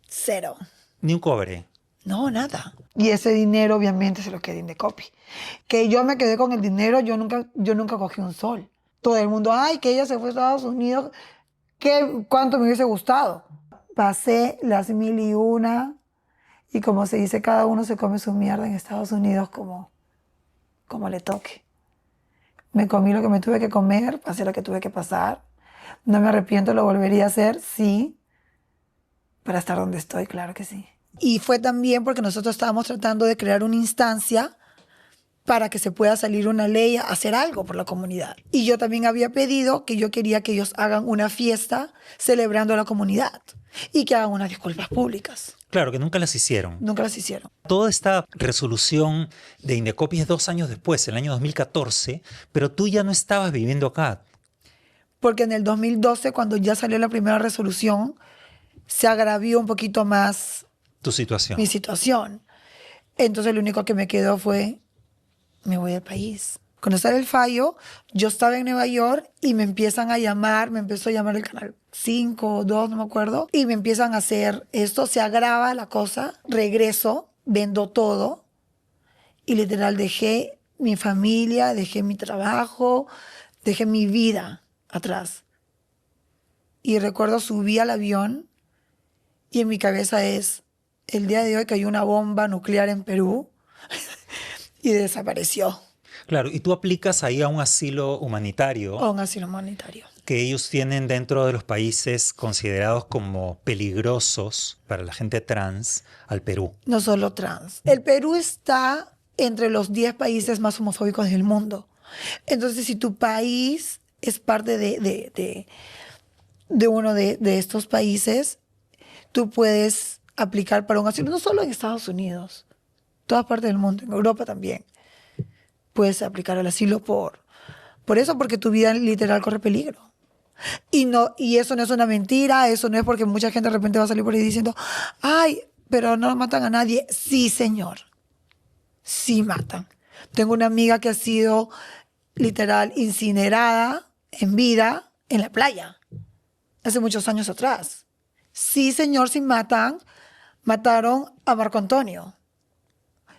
[SPEAKER 1] Cero.
[SPEAKER 2] ni un cobre.
[SPEAKER 1] No, nada. Y ese dinero obviamente se lo quedé Indecopi. Que yo me quedé con el dinero, yo nunca cogí un sol. Todo el mundo, ay, que ella se fue a Estados Unidos, ¿cuánto me hubiese gustado? Pasé las 1001 y como se dice, cada uno se come su mierda en Estados Unidos como le toque. Me comí lo que me tuve que comer, pasé lo que tuve que pasar. No me arrepiento, lo volvería a hacer, sí. Para estar donde estoy, claro que sí. Y fue también porque nosotros estábamos tratando de crear una instancia para que se pueda salir una ley a hacer algo por la comunidad. Y yo también había pedido que yo quería que ellos hagan una fiesta celebrando a la comunidad y que hagan unas disculpas públicas.
[SPEAKER 2] Claro, que nunca las hicieron.
[SPEAKER 1] Nunca las hicieron.
[SPEAKER 2] Toda esta resolución de Indecopi es 2 años después, en el año 2014, pero tú ya no estabas viviendo acá.
[SPEAKER 1] Porque en el 2012, cuando ya salió la primera resolución, se agravió un poquito más
[SPEAKER 2] Tu situación.
[SPEAKER 1] mi situación. Entonces lo único que me quedó fue, me voy del país. Cuando sale el fallo, yo estaba en Nueva York y me empiezan a llamar, me empezó a llamar el canal 5 o 2, no me acuerdo, y me empiezan a hacer esto, se agrava la cosa, regreso, vendo todo y literal dejé mi familia, dejé mi trabajo, dejé mi vida atrás. Y recuerdo subí al avión y en mi cabeza es, el día de hoy cayó una bomba nuclear en Perú y desapareció.
[SPEAKER 2] Claro, y tú aplicas ahí a un asilo humanitario
[SPEAKER 1] O un asilo humanitario.
[SPEAKER 2] que ellos tienen dentro de los países considerados como peligrosos para la gente trans al Perú.
[SPEAKER 1] No solo trans. El Perú está entre los 10 países más homofóbicos del mundo. Entonces, si tu país es parte de uno de estos países, tú puedes aplicar para un asilo, no solo en Estados Unidos, todas partes del mundo, en Europa también. Puedes aplicar al asilo por Por eso, porque tu vida literal corre peligro. Y eso no es una mentira, eso no es porque mucha gente de repente va a salir por ahí diciendo, ay, pero no matan a nadie. Sí, señor, sí matan. Tengo una amiga que ha sido literal incinerada en vida en la playa, hace muchos años atrás. Sí, señor, sí matan. Mataron a Marco Antonio.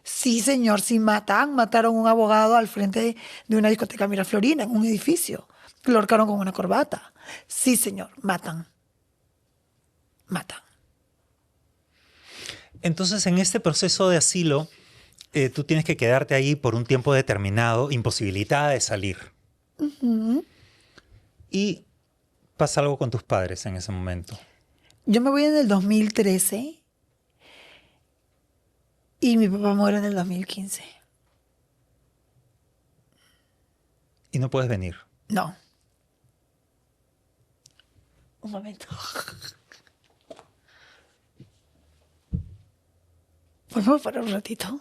[SPEAKER 1] Sí, señor, sí matan. Mataron a un abogado al frente de una discoteca Miraflorina, en un edificio. Lo ahorcaron con una corbata. Sí, señor, matan. Matan.
[SPEAKER 2] Entonces, en este proceso de asilo, tú tienes que quedarte ahí por un tiempo determinado, imposibilitada de salir. Y pasa algo con tus padres en ese momento.
[SPEAKER 1] Yo me voy en el 2013 y mi papá muere en el 2015.
[SPEAKER 2] Y no puedes venir.
[SPEAKER 1] No. Un momento. ¿Podemos parar un ratito?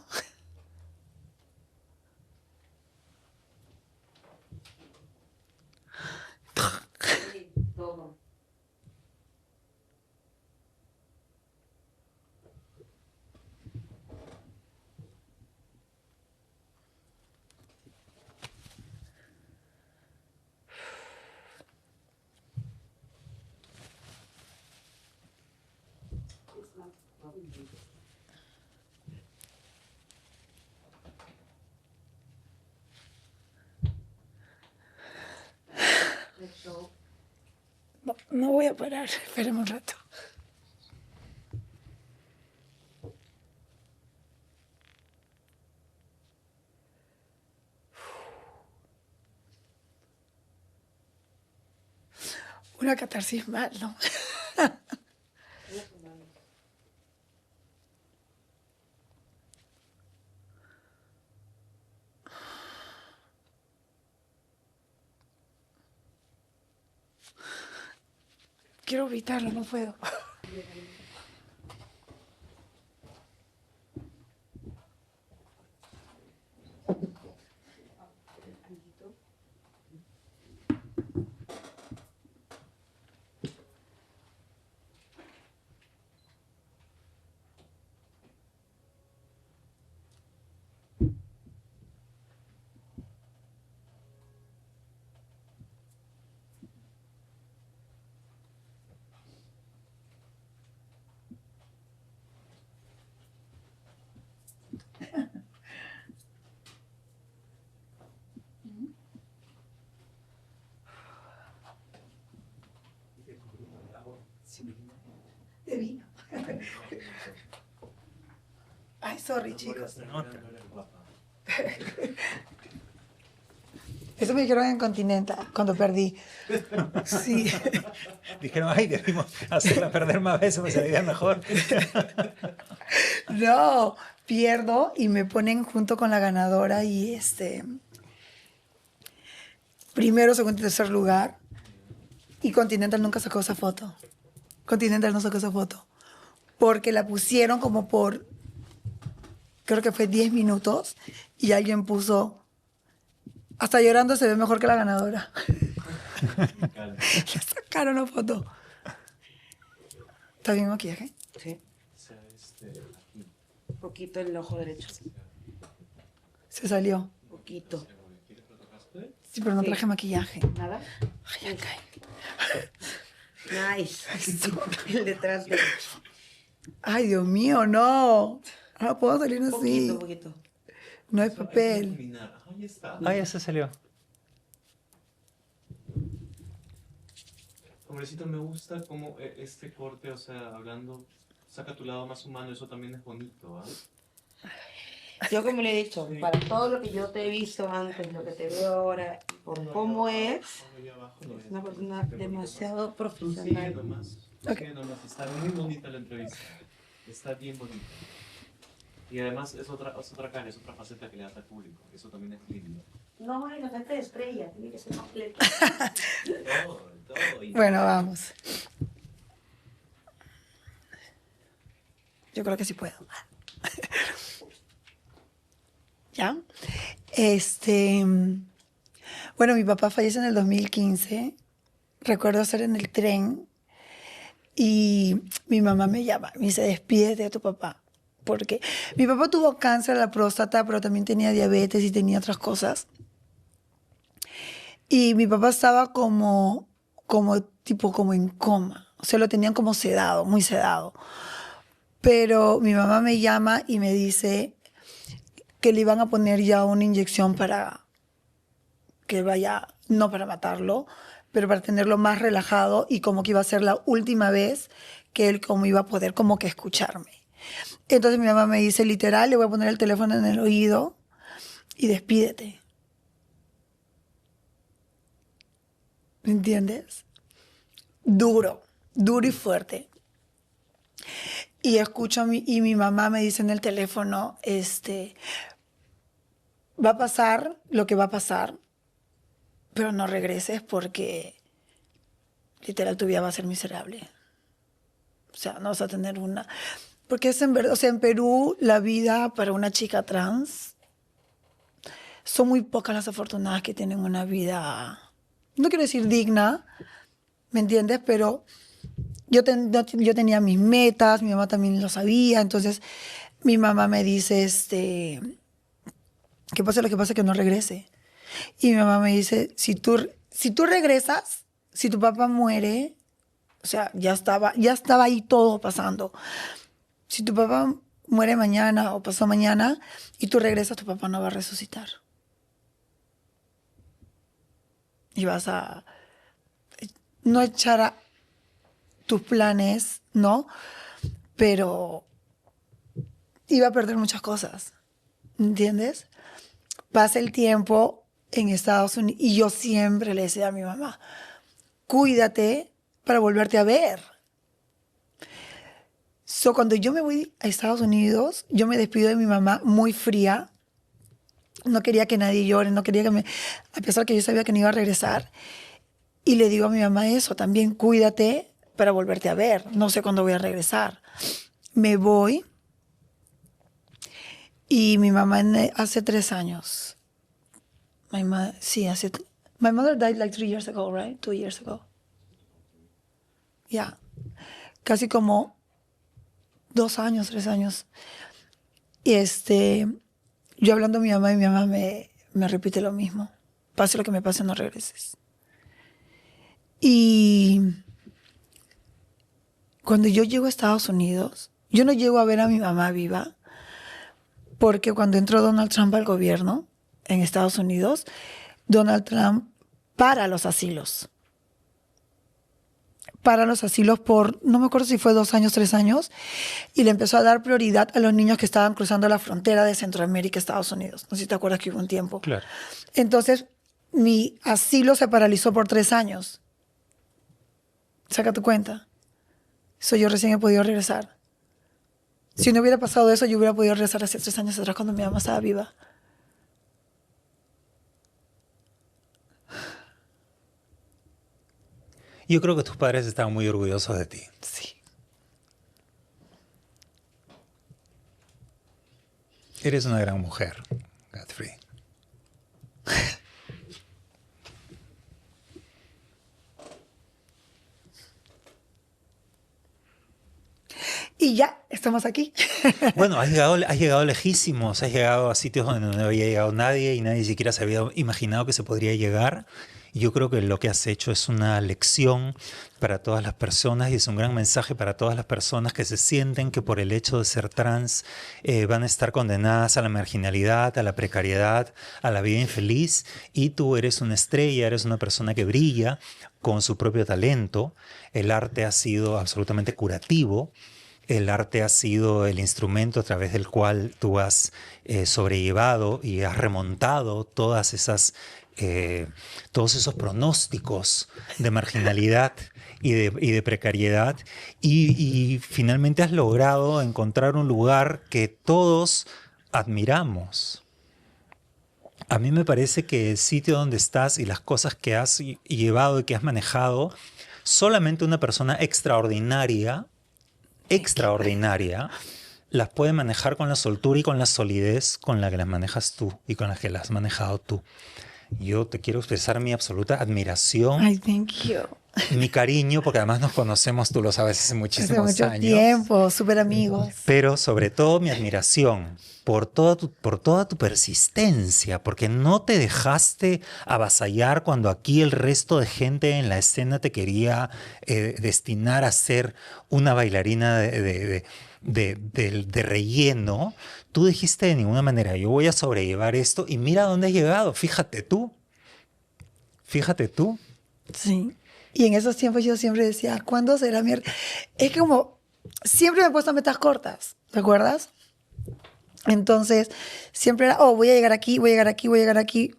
[SPEAKER 1] No, no voy a parar. Espérame un rato. Una catarsis mal, ¿no? Quiero evitarlo, no puedo. De vino. Ay, sorry, chicos. Eso me dijeron en Continental cuando perdí. Sí.
[SPEAKER 2] Dijeron, ay, debimos hacerla perder más veces, me saliría mejor.
[SPEAKER 1] No, pierdo y me ponen junto con la ganadora y primero, segundo y tercer lugar. Y Continental nunca sacó esa foto. Continental no sacó esa foto. Porque la pusieron como por, creo que fue 10 minutos y alguien puso, hasta llorando se ve mejor que la ganadora. Le sacaron la foto. ¿Está bien maquillaje?
[SPEAKER 5] Sí. Un poquito el ojo derecho.
[SPEAKER 1] Se salió.
[SPEAKER 5] Poquito.
[SPEAKER 1] Sí, pero no
[SPEAKER 5] Sí.
[SPEAKER 1] traje maquillaje.
[SPEAKER 5] ¿Nada?
[SPEAKER 1] Ay, acá.
[SPEAKER 5] Nice. El detrás de...
[SPEAKER 1] Ay, Dios mío, no. No puedo salir así.
[SPEAKER 5] Poquito, poquito.
[SPEAKER 1] No es papel.
[SPEAKER 6] Ahí está.
[SPEAKER 2] Ah, ya se salió.
[SPEAKER 6] Hombrecito, me gusta como este corte, o sea, hablando, saca tu lado más humano, eso también es bonito, ¿ah?
[SPEAKER 5] Yo como le he dicho, para todo lo que yo te he visto antes, lo que te veo ahora, y por cómo es
[SPEAKER 6] Ahí abajo no es.
[SPEAKER 5] una persona demasiado
[SPEAKER 6] Tú sigue
[SPEAKER 5] profesional.
[SPEAKER 6] nomás, tú
[SPEAKER 1] Ok.
[SPEAKER 6] sigue nomás, está muy bonita la entrevista, está bien bonita. Y además es otra cara, es otra faceta que le das al público, eso también es lindo.
[SPEAKER 5] No, la gente de estrella, tiene que ser completo.
[SPEAKER 6] Todo. Y
[SPEAKER 1] Bueno, vamos. Yo creo que sí puedo. ¿Ya? Bueno, mi papá fallece en el 2015. Recuerdo estar en el tren y mi mamá me llama. Me dice, despídete de tu papá. Porque mi papá tuvo cáncer de la próstata, pero también tenía diabetes y tenía otras cosas. Y mi papá estaba como en coma. O sea, lo tenían como sedado, muy sedado. Pero mi mamá me llama y me dice que le iban a poner ya una inyección para que vaya, no para matarlo, pero para tenerlo más relajado y como que iba a ser la última vez que él como iba a poder como que escucharme. Entonces mi mamá me dice, literal, le voy a poner el teléfono en el oído y despídete. ¿Me entiendes? Duro y fuerte. Y escucho y mi mamá me dice en el teléfono, va a pasar lo que va a pasar, pero no regreses porque literal tu vida va a ser miserable. O sea, no vas a tener una... Porque es en verdad, o sea, en Perú la vida para una chica trans son muy pocas las afortunadas que tienen una vida, no quiero decir digna, ¿me entiendes? Pero yo tenía mis metas, mi mamá también lo sabía, entonces mi mamá me dice, que pase lo que pase, que no regrese. Y mi mamá me dice, si tú regresas, si tu papá muere, o sea, ya estaba ahí todo pasando. Si tu papá muere mañana o pasado mañana y tú regresas, tu papá no va a resucitar. Y vas a no echar a tus planes, ¿no? Pero iba a perder muchas cosas, ¿entiendes? Pasa el tiempo en Estados Unidos y yo siempre le decía a mi mamá, cuídate para volverte a ver. Cuando yo me voy a Estados Unidos, yo me despido de mi mamá muy fría. No quería que nadie llore, no quería a pesar que yo sabía que no iba a regresar. Y le digo a mi mamá eso, también cuídate para volverte a ver. No sé cuándo voy a regresar. Me voy y mi mamá hace 3 años. My mother died like 3 years ago, right? 2 years ago. Yeah. Casi como 2 años, 3 años. Y yo hablando a mi mamá y mi mamá me repite lo mismo. Pase lo que me pase, no regreses. Y cuando yo llego a Estados Unidos, yo no llego a ver a mi mamá viva, porque cuando entró Donald Trump al gobierno en Estados Unidos, Donald Trump para los asilos. Para los asilos por, no me acuerdo si fue 2 años, 3 años, y le empezó a dar prioridad a los niños que estaban cruzando la frontera de Centroamérica a Estados Unidos. No sé si te acuerdas que hubo un tiempo.
[SPEAKER 2] Claro.
[SPEAKER 1] Entonces, mi asilo se paralizó por 3 años. Saca tu cuenta. Eso yo recién he podido regresar. Si no hubiera pasado eso, yo hubiera podido regresar hace 3 años atrás cuando mi mamá estaba viva.
[SPEAKER 2] Yo creo que tus padres estaban muy orgullosos de ti.
[SPEAKER 1] Sí.
[SPEAKER 2] Eres una gran mujer, Godfrey.
[SPEAKER 1] Y ya, estamos aquí.
[SPEAKER 2] Bueno, has llegado lejísimos, has llegado a sitios donde no había llegado nadie y nadie siquiera se había imaginado que se podría llegar. Y yo creo que lo que has hecho es una lección para todas las personas y es un gran mensaje para todas las personas que se sienten que por el hecho de ser trans van a estar condenadas a la marginalidad, a la precariedad, a la vida infeliz. Y tú eres una estrella, eres una persona que brilla con su propio talento. El arte ha sido absolutamente curativo. El arte ha sido el instrumento a través del cual tú has sobrellevado y has remontado todos esos pronósticos de marginalidad y de precariedad y finalmente has logrado encontrar un lugar que todos admiramos. A mí me parece que el sitio donde estás y las cosas que has llevado y que has manejado, solamente una persona extraordinaria las puede manejar con la soltura y con la solidez con la que las manejas tú y con la que las has manejado tú. yo te quiero expresar mi absoluta admiración,
[SPEAKER 1] Ay, thank you.
[SPEAKER 2] mi cariño, porque además nos conocemos, tú lo sabes, hace
[SPEAKER 1] Hace
[SPEAKER 2] muchísimos
[SPEAKER 1] mucho
[SPEAKER 2] años.
[SPEAKER 1] tiempo, súper amigos.
[SPEAKER 2] Pero sobre todo mi admiración por toda tu persistencia, porque no te dejaste avasallar cuando aquí el resto de gente en la escena te quería destinar a ser una bailarina de relleno. Tú dijiste de ninguna manera, yo voy a sobrellevar esto y mira dónde has llegado, fíjate tú. Fíjate tú.
[SPEAKER 1] Sí. Y en esos tiempos yo siempre decía, ¿cuándo será mi...? Es que como siempre me he puesto metas cortas, ¿te acuerdas? Entonces, siempre era, oh, voy a llegar aquí, voy a llegar aquí, voy a llegar aquí.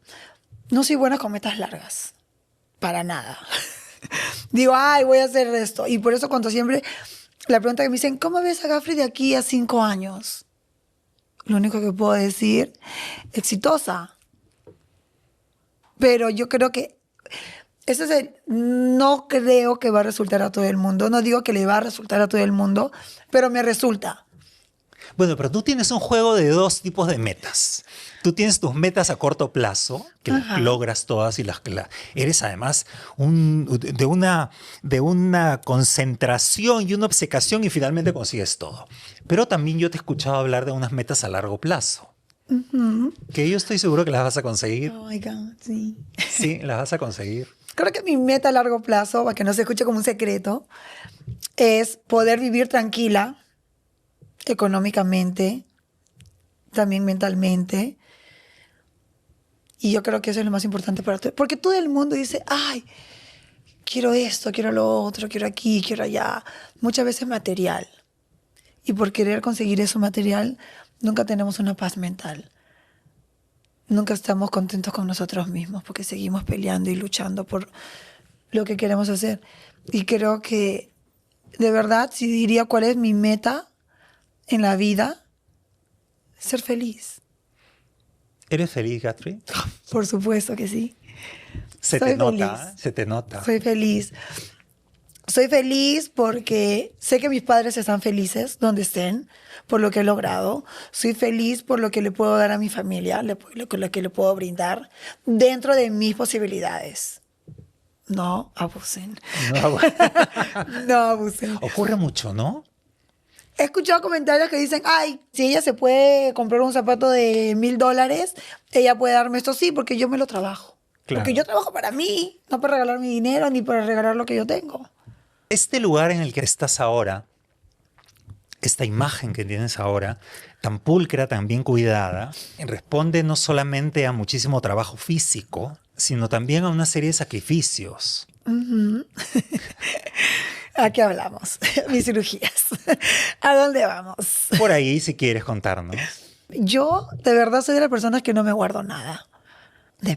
[SPEAKER 1] No soy buena con metas largas, para nada. Digo, ay, voy a hacer esto. Y por eso cuando siempre, la pregunta que me dicen, ¿cómo ves a Gafri de aquí a 5 años? Lo único que puedo decir, exitosa. Pero yo creo que no creo que va a resultar a todo el mundo. No digo que le va a resultar a todo el mundo, pero me resulta.
[SPEAKER 2] Bueno, pero tú tienes un juego de dos tipos de metas. Tú tienes tus metas a corto plazo, que las logras todas y eres además de una concentración y una obcecación y finalmente consigues todo. Pero también yo te he escuchado hablar de unas metas a largo plazo. Que yo estoy seguro que las vas a conseguir.
[SPEAKER 1] Oh my God, sí.
[SPEAKER 2] Sí, las vas a conseguir.
[SPEAKER 1] Creo que mi meta a largo plazo, para que no se escuche como un secreto, es poder vivir tranquila, económicamente, también mentalmente. Y yo creo que eso es lo más importante para todo. Porque todo el mundo dice, ay, quiero esto, quiero lo otro, quiero aquí, quiero allá. Muchas veces material. Y por querer conseguir eso material, nunca tenemos una paz mental. Nunca estamos contentos con nosotros mismos porque seguimos peleando y luchando por lo que queremos hacer. Y creo que, de verdad, si diría cuál es mi meta en la vida, ser feliz.
[SPEAKER 2] ¿Eres feliz, Gafri?
[SPEAKER 1] Por supuesto que sí.
[SPEAKER 2] Se
[SPEAKER 1] Soy
[SPEAKER 2] te nota,
[SPEAKER 1] feliz.
[SPEAKER 2] se te nota.
[SPEAKER 1] Soy feliz. Soy feliz porque sé que mis padres están felices donde estén, por lo que he logrado. Soy feliz por lo que le puedo dar a mi familia, lo que le puedo brindar dentro de mis posibilidades. No abusen.
[SPEAKER 2] No, bueno,
[SPEAKER 1] No abusen.
[SPEAKER 2] ocurre mucho, ¿no?
[SPEAKER 1] He escuchado comentarios que dicen, ay, si ella se puede comprar un zapato de $1,000, ella puede darme esto. Sí, porque yo me lo trabajo.
[SPEAKER 2] Claro.
[SPEAKER 1] Porque yo trabajo para mí, no para regalar mi dinero ni para regalar lo que yo tengo.
[SPEAKER 2] Este lugar en el que estás ahora, esta imagen que tienes ahora, tan pulcra, tan bien cuidada, responde no solamente a muchísimo trabajo físico, sino también a una serie de sacrificios.
[SPEAKER 1] ¿A qué hablamos? Mis cirugías. ¿A dónde vamos?
[SPEAKER 2] Por ahí, si quieres contarnos.
[SPEAKER 1] Yo, de verdad, soy de las personas que no me guardo nada.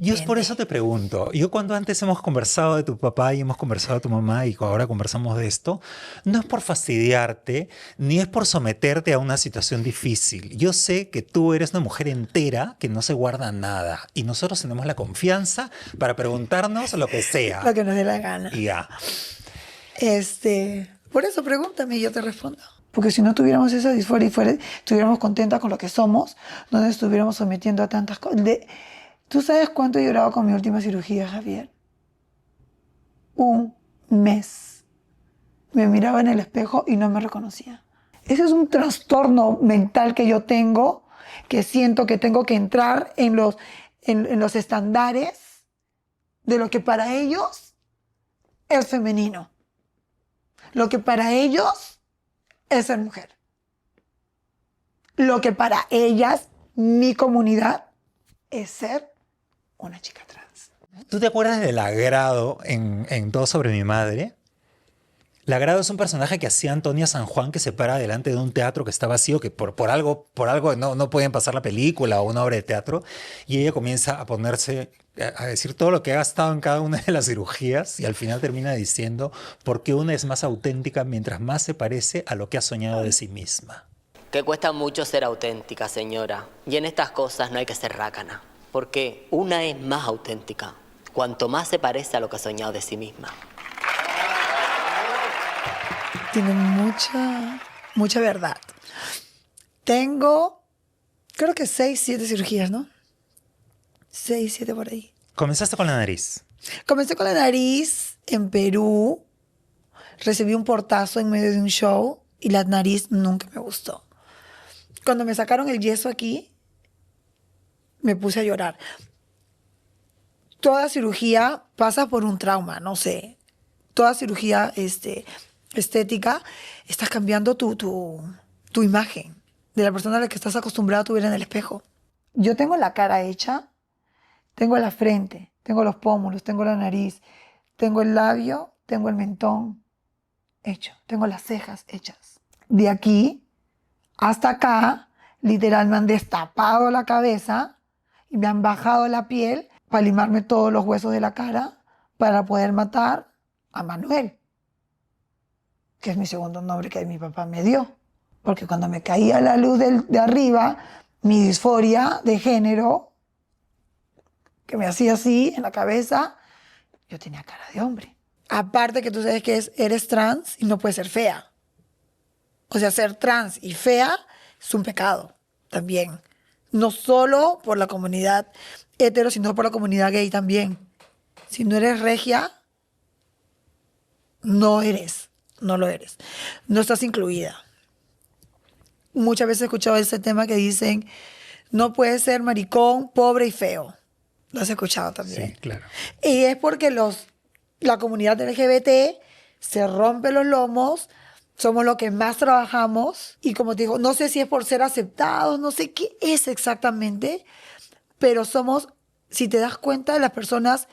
[SPEAKER 2] Yo es por eso te pregunto. Yo cuando antes hemos conversado de tu papá y hemos conversado de tu mamá y ahora conversamos de esto, no es por fastidiarte ni es por someterte a una situación difícil. Yo sé que tú eres una mujer entera que no se guarda nada y nosotros tenemos la confianza para preguntarnos lo que sea.
[SPEAKER 1] Lo que nos dé la gana.
[SPEAKER 2] Y ya.
[SPEAKER 1] Por eso pregúntame y yo te respondo. Porque si no tuviéramos esa disforia y estuviéramos contentas con lo que somos, no nos estuviéramos sometiendo a tantas cosas. ¿Tú sabes cuánto he llorado con mi última cirugía, Javier? 1 mes. Me miraba en el espejo y no me reconocía. Ese es un trastorno mental que yo tengo, que siento que tengo que entrar en los estándares de lo que para ellos es femenino. Lo que para ellos es ser mujer. Lo que para ellas, mi comunidad, es ser una chica trans.
[SPEAKER 2] ¿Tú te acuerdas de Lagrado en Todo sobre mi madre? Lagrado es un personaje que hacía Antonia San Juan, que se para delante de un teatro que está vacío, que por algo no pueden pasar la película o una obra de teatro, y ella comienza a ponerse a decir todo lo que ha gastado en cada una de las cirugías y al final termina diciendo por qué una es más auténtica mientras más se parece a lo que ha soñado de sí misma.
[SPEAKER 7] Que cuesta mucho ser auténtica, señora. Y en estas cosas no hay que ser rácana, porque una es más auténtica cuanto más se parece a lo que ha soñado de sí misma.
[SPEAKER 1] Tiene mucha verdad. Tengo, creo que 6, 7 cirugías, ¿no? 6, 7 por ahí.
[SPEAKER 2] Comenzaste con la nariz.
[SPEAKER 1] Comencé con la nariz en Perú, recibí un portazo en medio de un show y la nariz nunca me gustó. Cuando me sacaron el yeso aquí, me puse a llorar. Toda cirugía pasa por un trauma, no sé. Toda cirugía estética, estás cambiando tu imagen de la persona a la que estás acostumbrado a ver en el espejo. Yo tengo la cara hecha, tengo la frente, tengo los pómulos, tengo la nariz, tengo el labio, tengo el mentón hecho, tengo las cejas hechas. De aquí hasta acá, literal, me han destapado la cabeza y me han bajado la piel para limarme todos los huesos de la cara para poder matar a Manuel, que es mi segundo nombre que mi papá me dio. Porque cuando me caía la luz de arriba, mi disforia de género, que me hacía así en la cabeza, yo tenía cara de hombre. Aparte que tú sabes que eres trans y no puedes ser fea. O sea, ser trans y fea es un pecado también. No solo por la comunidad hetero, sino por la comunidad gay también. Si no eres regia, no lo eres. No estás incluida. Muchas veces he escuchado ese tema que dicen, no puedes ser maricón, pobre y feo. Lo has escuchado también.
[SPEAKER 2] Sí, claro.
[SPEAKER 1] Y es porque la comunidad LGBT se rompe los lomos, somos los que más trabajamos y como te digo, no sé si es por ser aceptados, no sé qué es exactamente, pero somos, si te das cuenta, las personas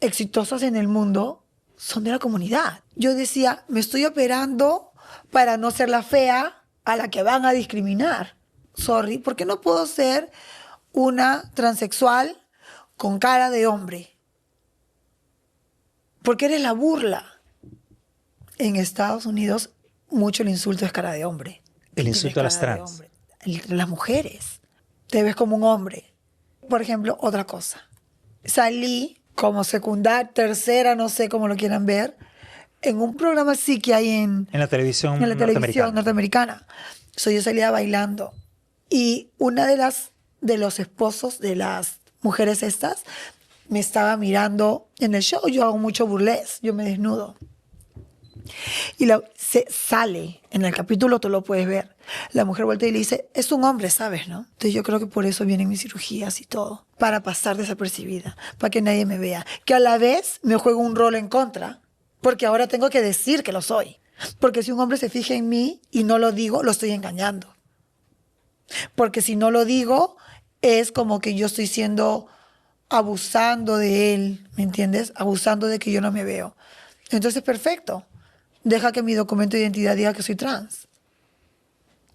[SPEAKER 1] exitosas en el mundo son de la comunidad. Yo decía, me estoy operando para no ser la fea a la que van a discriminar. Sorry, ¿por qué no puedo ser una transexual con cara de hombre? Porque eres la burla. En Estados Unidos, mucho el insulto es cara de hombre.
[SPEAKER 2] El insulto a las
[SPEAKER 1] Cara de
[SPEAKER 2] trans.
[SPEAKER 1] hombre. Las mujeres. Te ves como un hombre. Por ejemplo, otra cosa. Salí como secundaria, tercera, no sé cómo lo quieran ver, en un programa sí que hay en
[SPEAKER 2] En la televisión
[SPEAKER 1] la televisión
[SPEAKER 2] norteamericana.
[SPEAKER 1] norteamericana. Yo salía bailando. Y una de los esposos de las mujeres estas me estaba mirando en el show. Yo hago mucho burlesque, yo me desnudo. Y se sale, en el capítulo tú lo puedes ver. La mujer voltea y le dice, es un hombre, ¿sabes, no? Entonces yo creo que por eso vienen mis cirugías y todo. Para pasar desapercibida, para que nadie me vea. Que a la vez me juego un rol en contra, porque ahora tengo que decir que lo soy. Porque si un hombre se fija en mí y no lo digo, lo estoy engañando. Porque si no lo digo, es como que yo estoy abusando de él, ¿me entiendes? Abusando de que yo no me veo. Entonces, perfecto. Deja que mi documento de identidad diga que soy trans.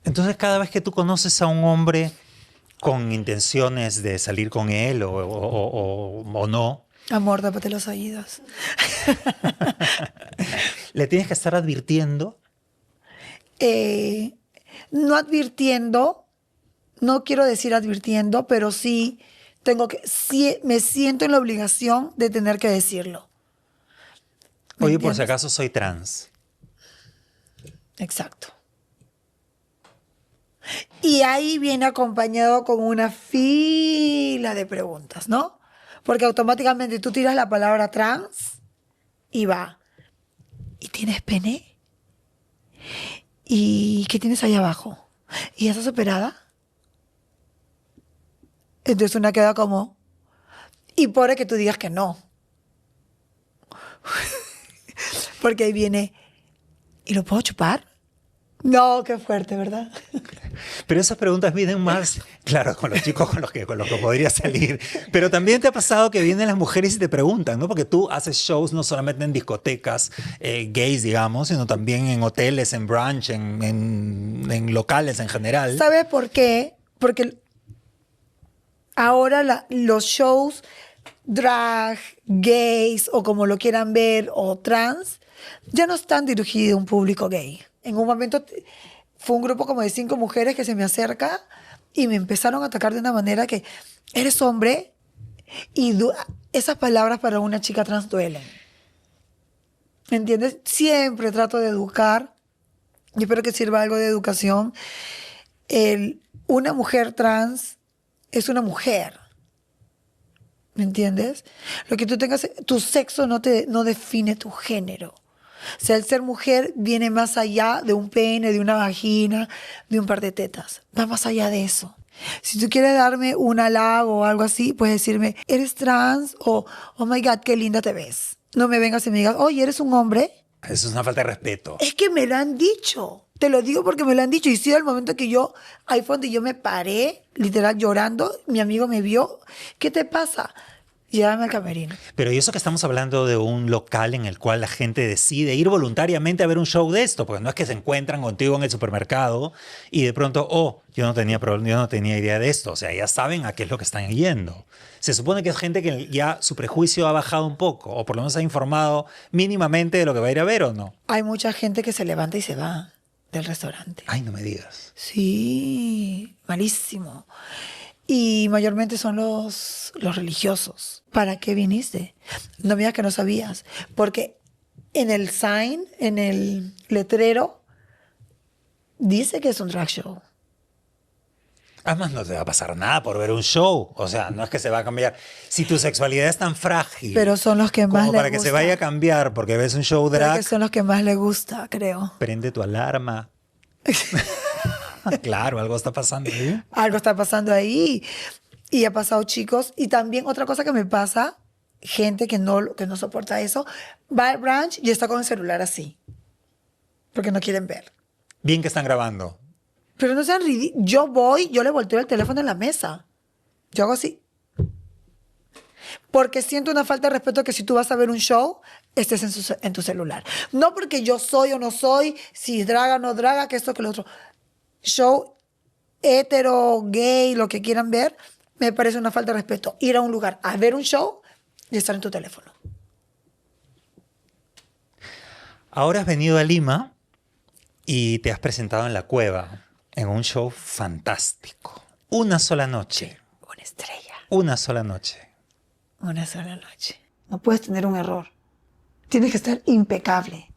[SPEAKER 2] Entonces, cada vez que tú conoces a un hombre con intenciones de salir con él o no,
[SPEAKER 1] Amor, tápate los oídos.
[SPEAKER 2] le tienes que estar advirtiendo.
[SPEAKER 1] No advirtiendo, no quiero decir advirtiendo, pero sí me siento en la obligación de tener que decirlo. ¿Me
[SPEAKER 2] Oye, por si
[SPEAKER 1] entiendes?
[SPEAKER 2] acaso soy trans.
[SPEAKER 1] Exacto. Y ahí viene acompañado con una fila de preguntas, ¿no? Porque automáticamente tú tiras la palabra trans y va. ¿Y tienes pene? ¿Y qué tienes ahí abajo? ¿Y estás operada? Entonces una queda como... Y pobre que tú digas que no. Porque ahí viene... ¿Y lo puedo chupar? No, qué fuerte, ¿verdad?
[SPEAKER 2] Pero esas preguntas vienen más, claro, con los chicos con los que podría salir. Pero también te ha pasado que vienen las mujeres y te preguntan, ¿no? Porque tú haces shows no solamente en discotecas gays, digamos, sino también en hoteles, en brunch, en locales en general.
[SPEAKER 1] ¿Sabes por qué? Porque ahora los shows drag, gays o como lo quieran ver, o trans, ya no están dirigidos a un público gay. En un momento fue un grupo como de 5 mujeres que se me acerca y me empezaron a atacar de una manera que eres hombre y esas palabras para una chica trans duelen. ¿Me entiendes? Siempre trato de educar y espero que sirva algo de educación. Una mujer trans es una mujer. ¿Me entiendes? Lo que tú tengas, tu sexo no define tu género. O sea, el ser mujer viene más allá de un pene, de una vagina, de un par de tetas. Va más allá de eso. Si tú quieres darme un halago o algo así, puedes decirme, ¿eres trans? O, oh my God, qué linda te ves. No me vengas y me digas, oye, ¿eres un hombre?
[SPEAKER 2] Eso es una falta de respeto.
[SPEAKER 1] Es que me lo han dicho. Te lo digo porque me lo han dicho. Y sí, al momento que ahí fue donde yo me paré, literal llorando, mi amigo me vio. ¿Qué te pasa? Llévame al camerino.
[SPEAKER 2] Pero y eso que estamos hablando de un local en el cual la gente decide ir voluntariamente a ver un show de esto, porque no es que se encuentran contigo en el supermercado y de pronto, yo no tenía idea de esto. O sea, ya saben a qué es lo que están yendo. Se supone que es gente que ya su prejuicio ha bajado un poco, o por lo menos ha informado mínimamente de lo que va a ir a ver o no.
[SPEAKER 1] Hay mucha gente que se levanta y se va del restaurante.
[SPEAKER 2] Ay, no me digas.
[SPEAKER 1] Sí, malísimo. Y mayormente son los religiosos. ¿Para qué viniste? No me digas que no sabías. Porque en el sign, en el letrero, dice que es un drag show.
[SPEAKER 2] Además, no te va a pasar nada por ver un show. O sea, no es que se va a cambiar. Si tu sexualidad es tan frágil.
[SPEAKER 1] Pero son los que más
[SPEAKER 2] como
[SPEAKER 1] les
[SPEAKER 2] para que
[SPEAKER 1] gusta.
[SPEAKER 2] se vaya a cambiar porque ves un show
[SPEAKER 1] Creo
[SPEAKER 2] drag.
[SPEAKER 1] que son los que más le gusta, creo.
[SPEAKER 2] Prende tu alarma. Claro, algo está pasando ahí.
[SPEAKER 1] Algo está pasando ahí. Y ha pasado, chicos. Y también otra cosa que me pasa, gente que no soporta eso, va al brunch y está con el celular así. Porque no quieren ver.
[SPEAKER 2] Bien que están grabando.
[SPEAKER 1] Pero no sean ridículos. Yo le volteo el teléfono en la mesa. Yo hago así. Porque siento una falta de respeto que si tú vas a ver un show, estés en tu celular. No porque yo soy o no soy, si draga o no draga, que esto, que lo otro. Show hetero, gay, lo que quieran ver, me parece una falta de respeto. Ir a un lugar a ver un show y estar en tu teléfono.
[SPEAKER 2] Ahora has venido a Lima y te has presentado en La Cueva, en un show fantástico. Una sola noche.
[SPEAKER 1] Una estrella.
[SPEAKER 2] Una sola noche.
[SPEAKER 1] Una sola noche. No puedes tener un error. Tienes que estar impecable.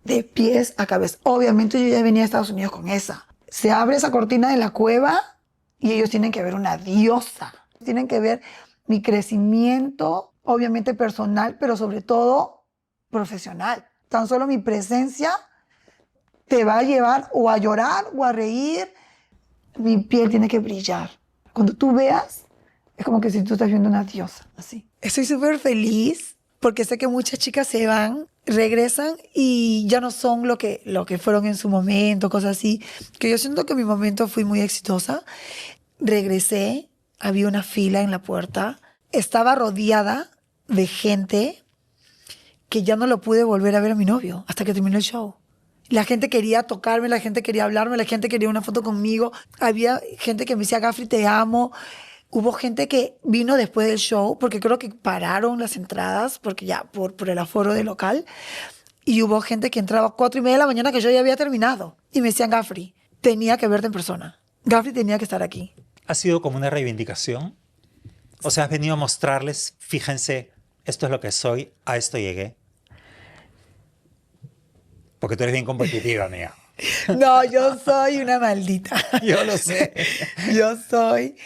[SPEAKER 1] De pies a cabeza. Obviamente yo ya venía a Estados Unidos con esa. Se abre esa cortina de La Cueva y ellos tienen que ver una diosa. Tienen que ver mi crecimiento, obviamente personal, pero sobre todo profesional. Tan solo mi presencia te va a llevar o a llorar o a reír. Mi piel tiene que brillar. Cuando tú veas, es como que si tú estás viendo una diosa, así. Estoy súper feliz porque sé que muchas chicas se van, regresan y ya no son lo que fueron en su momento, cosas así. Que yo siento que en mi momento fui muy exitosa. Regresé, había una fila en la puerta. Estaba rodeada de gente que ya no lo pude volver a ver a mi novio hasta que terminó el show. La gente quería tocarme, la gente quería hablarme, la gente quería una foto conmigo. Había gente que me decía, Gafri, te amo. Hubo gente que vino después del show, porque creo que pararon las entradas, porque ya por el aforo del local. Y hubo gente que entraba a 4:30 de la mañana, que yo ya había terminado. Y me decían, Gafri, tenía que verte en persona. Gafri tenía que estar aquí.
[SPEAKER 2] ¿Ha sido como una reivindicación? O sea, has venido a mostrarles, fíjense, esto es lo que soy, a esto llegué. Porque tú eres bien competitiva, amiga.
[SPEAKER 1] No, yo soy una maldita.
[SPEAKER 2] Yo lo sé.
[SPEAKER 1] Yo soy,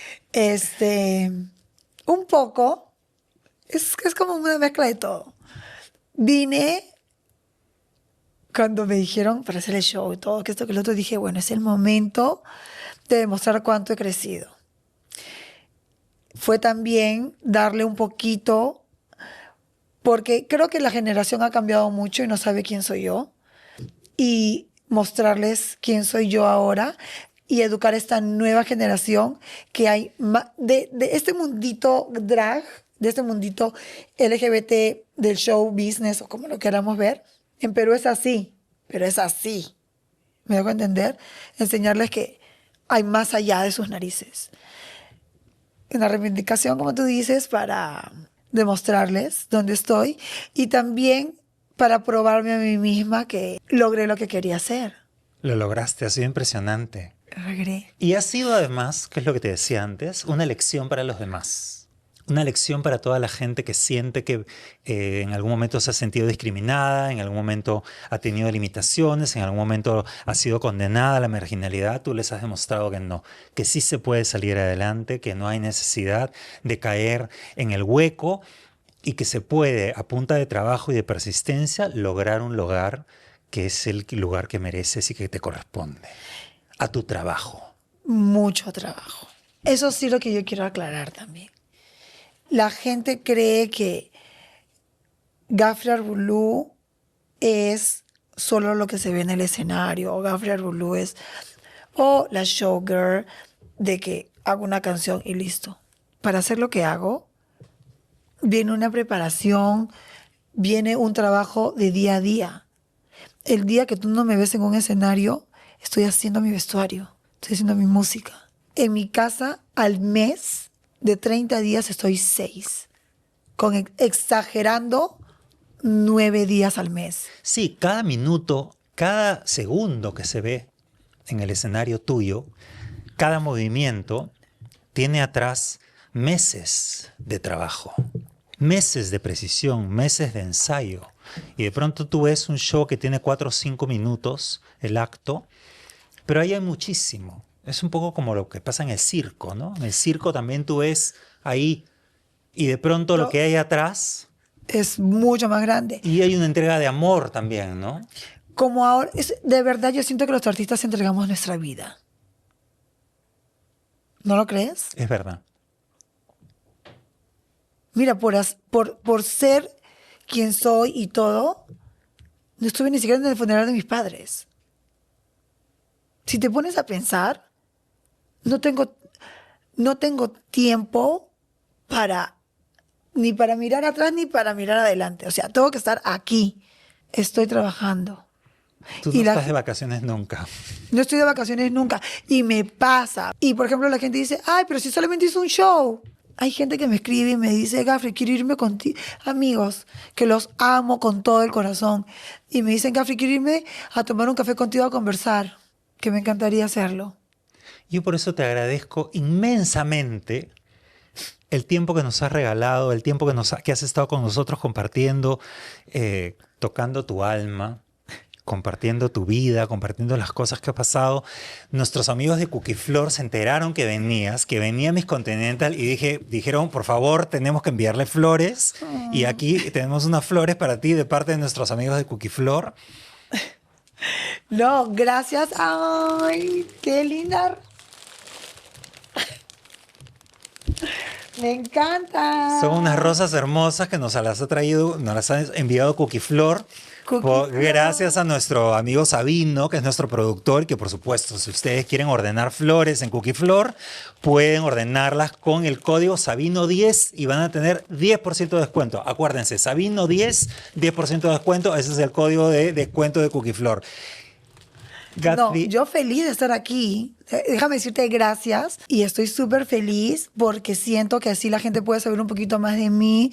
[SPEAKER 1] un poco, es como una mezcla de todo. Vine cuando me dijeron para hacer el show y todo, que esto, que lo otro, dije, bueno, es el momento de demostrar cuánto he crecido. Fue también darle un poquito, porque creo que la generación ha cambiado mucho y no sabe quién soy yo. Y mostrarles quién soy yo ahora y educar a esta nueva generación que hay de este mundito drag, de este mundito LGBT del show business o como lo queramos ver. En Perú es así, pero es así. ¿Me dejo entender? Enseñarles que hay más allá de sus narices. Una reivindicación, como tú dices, para demostrarles dónde estoy y también para probarme a mí misma que logré lo que quería hacer.
[SPEAKER 2] Lo lograste, ha sido impresionante.
[SPEAKER 1] Logré.
[SPEAKER 2] Y ha sido además, que es lo que te decía antes, una lección para los demás. una lección para toda la gente que siente que en algún momento se ha sentido discriminada, en algún momento ha tenido limitaciones, en algún momento ha sido condenada a la marginalidad. Tú les has demostrado que no, que sí se puede salir adelante, que no hay necesidad de caer en el hueco y que se puede, a punta de trabajo y de persistencia, lograr un lugar que es el lugar que mereces y que te corresponde, a tu trabajo.
[SPEAKER 1] Mucho trabajo. Eso sí lo que yo quiero aclarar también. La gente cree que Ghafri Arbulú es solo lo que se ve en el escenario, o Ghafri Arbulú es la showgirl de que hago una canción y listo. Para hacer lo que hago, viene una preparación, viene un trabajo de día a día. El día que tú no me ves en un escenario, estoy haciendo mi vestuario, estoy haciendo mi música. En mi casa, al mes, de 30 días estoy 6, exagerando 9 días al mes.
[SPEAKER 2] Sí, cada minuto, cada segundo que se ve en el escenario tuyo, cada movimiento tiene atrás meses de trabajo, meses de precisión, meses de ensayo. Y de pronto tú ves un show que tiene 4 o 5 minutos, el acto, pero ahí hay muchísimo. Es un poco como lo que pasa en el circo, ¿no? En el circo también tú ves ahí y de pronto lo que hay atrás
[SPEAKER 1] es mucho más grande.
[SPEAKER 2] Y hay una entrega de amor también, ¿no?
[SPEAKER 1] Como ahora, de verdad yo siento que los artistas entregamos nuestra vida. ¿No lo crees?
[SPEAKER 2] Es verdad.
[SPEAKER 1] Mira, por ser quien soy y todo, no estuve ni siquiera en el funeral de mis padres. Si te pones a pensar, no tengo tiempo ni para mirar atrás ni para mirar adelante. O sea, tengo que estar aquí. Estoy trabajando.
[SPEAKER 2] Tú no estás de vacaciones nunca.
[SPEAKER 1] No estoy de vacaciones nunca. Y me pasa. Y, por ejemplo, la gente dice, ay, pero si solamente hizo un show. Hay gente que me escribe y me dice, Ghafri, quiero irme contigo. Amigos, que los amo con todo el corazón. Y me dicen, Ghafri, quiero irme a tomar un café contigo a conversar. Que me encantaría hacerlo.
[SPEAKER 2] Yo por eso te agradezco inmensamente el tiempo que nos has regalado, el tiempo que has estado con nosotros compartiendo, tocando tu alma, compartiendo tu vida, compartiendo las cosas que ha pasado. Nuestros amigos de Cookie Flor se enteraron que venía Miss Continental y dijeron, por favor, tenemos que enviarle flores. Y aquí tenemos unas flores para ti de parte de nuestros amigos de Cookie Flor.
[SPEAKER 1] No, gracias. Ay, qué linda. Me encanta.
[SPEAKER 2] Son unas rosas hermosas que nos las ha traído, nos las ha enviado Cookie Flor. Gracias a nuestro amigo Sabino, que es nuestro productor, que por supuesto, si ustedes quieren ordenar flores en Cookie Flor, pueden ordenarlas con el código Sabino10 y van a tener 10% de descuento. Acuérdense, Sabino10, 10% de descuento, ese es el código de descuento de Cookie Flor.
[SPEAKER 1] No, yo feliz de estar aquí. Déjame decirte gracias y estoy súper feliz porque siento que así la gente puede saber un poquito más de mí.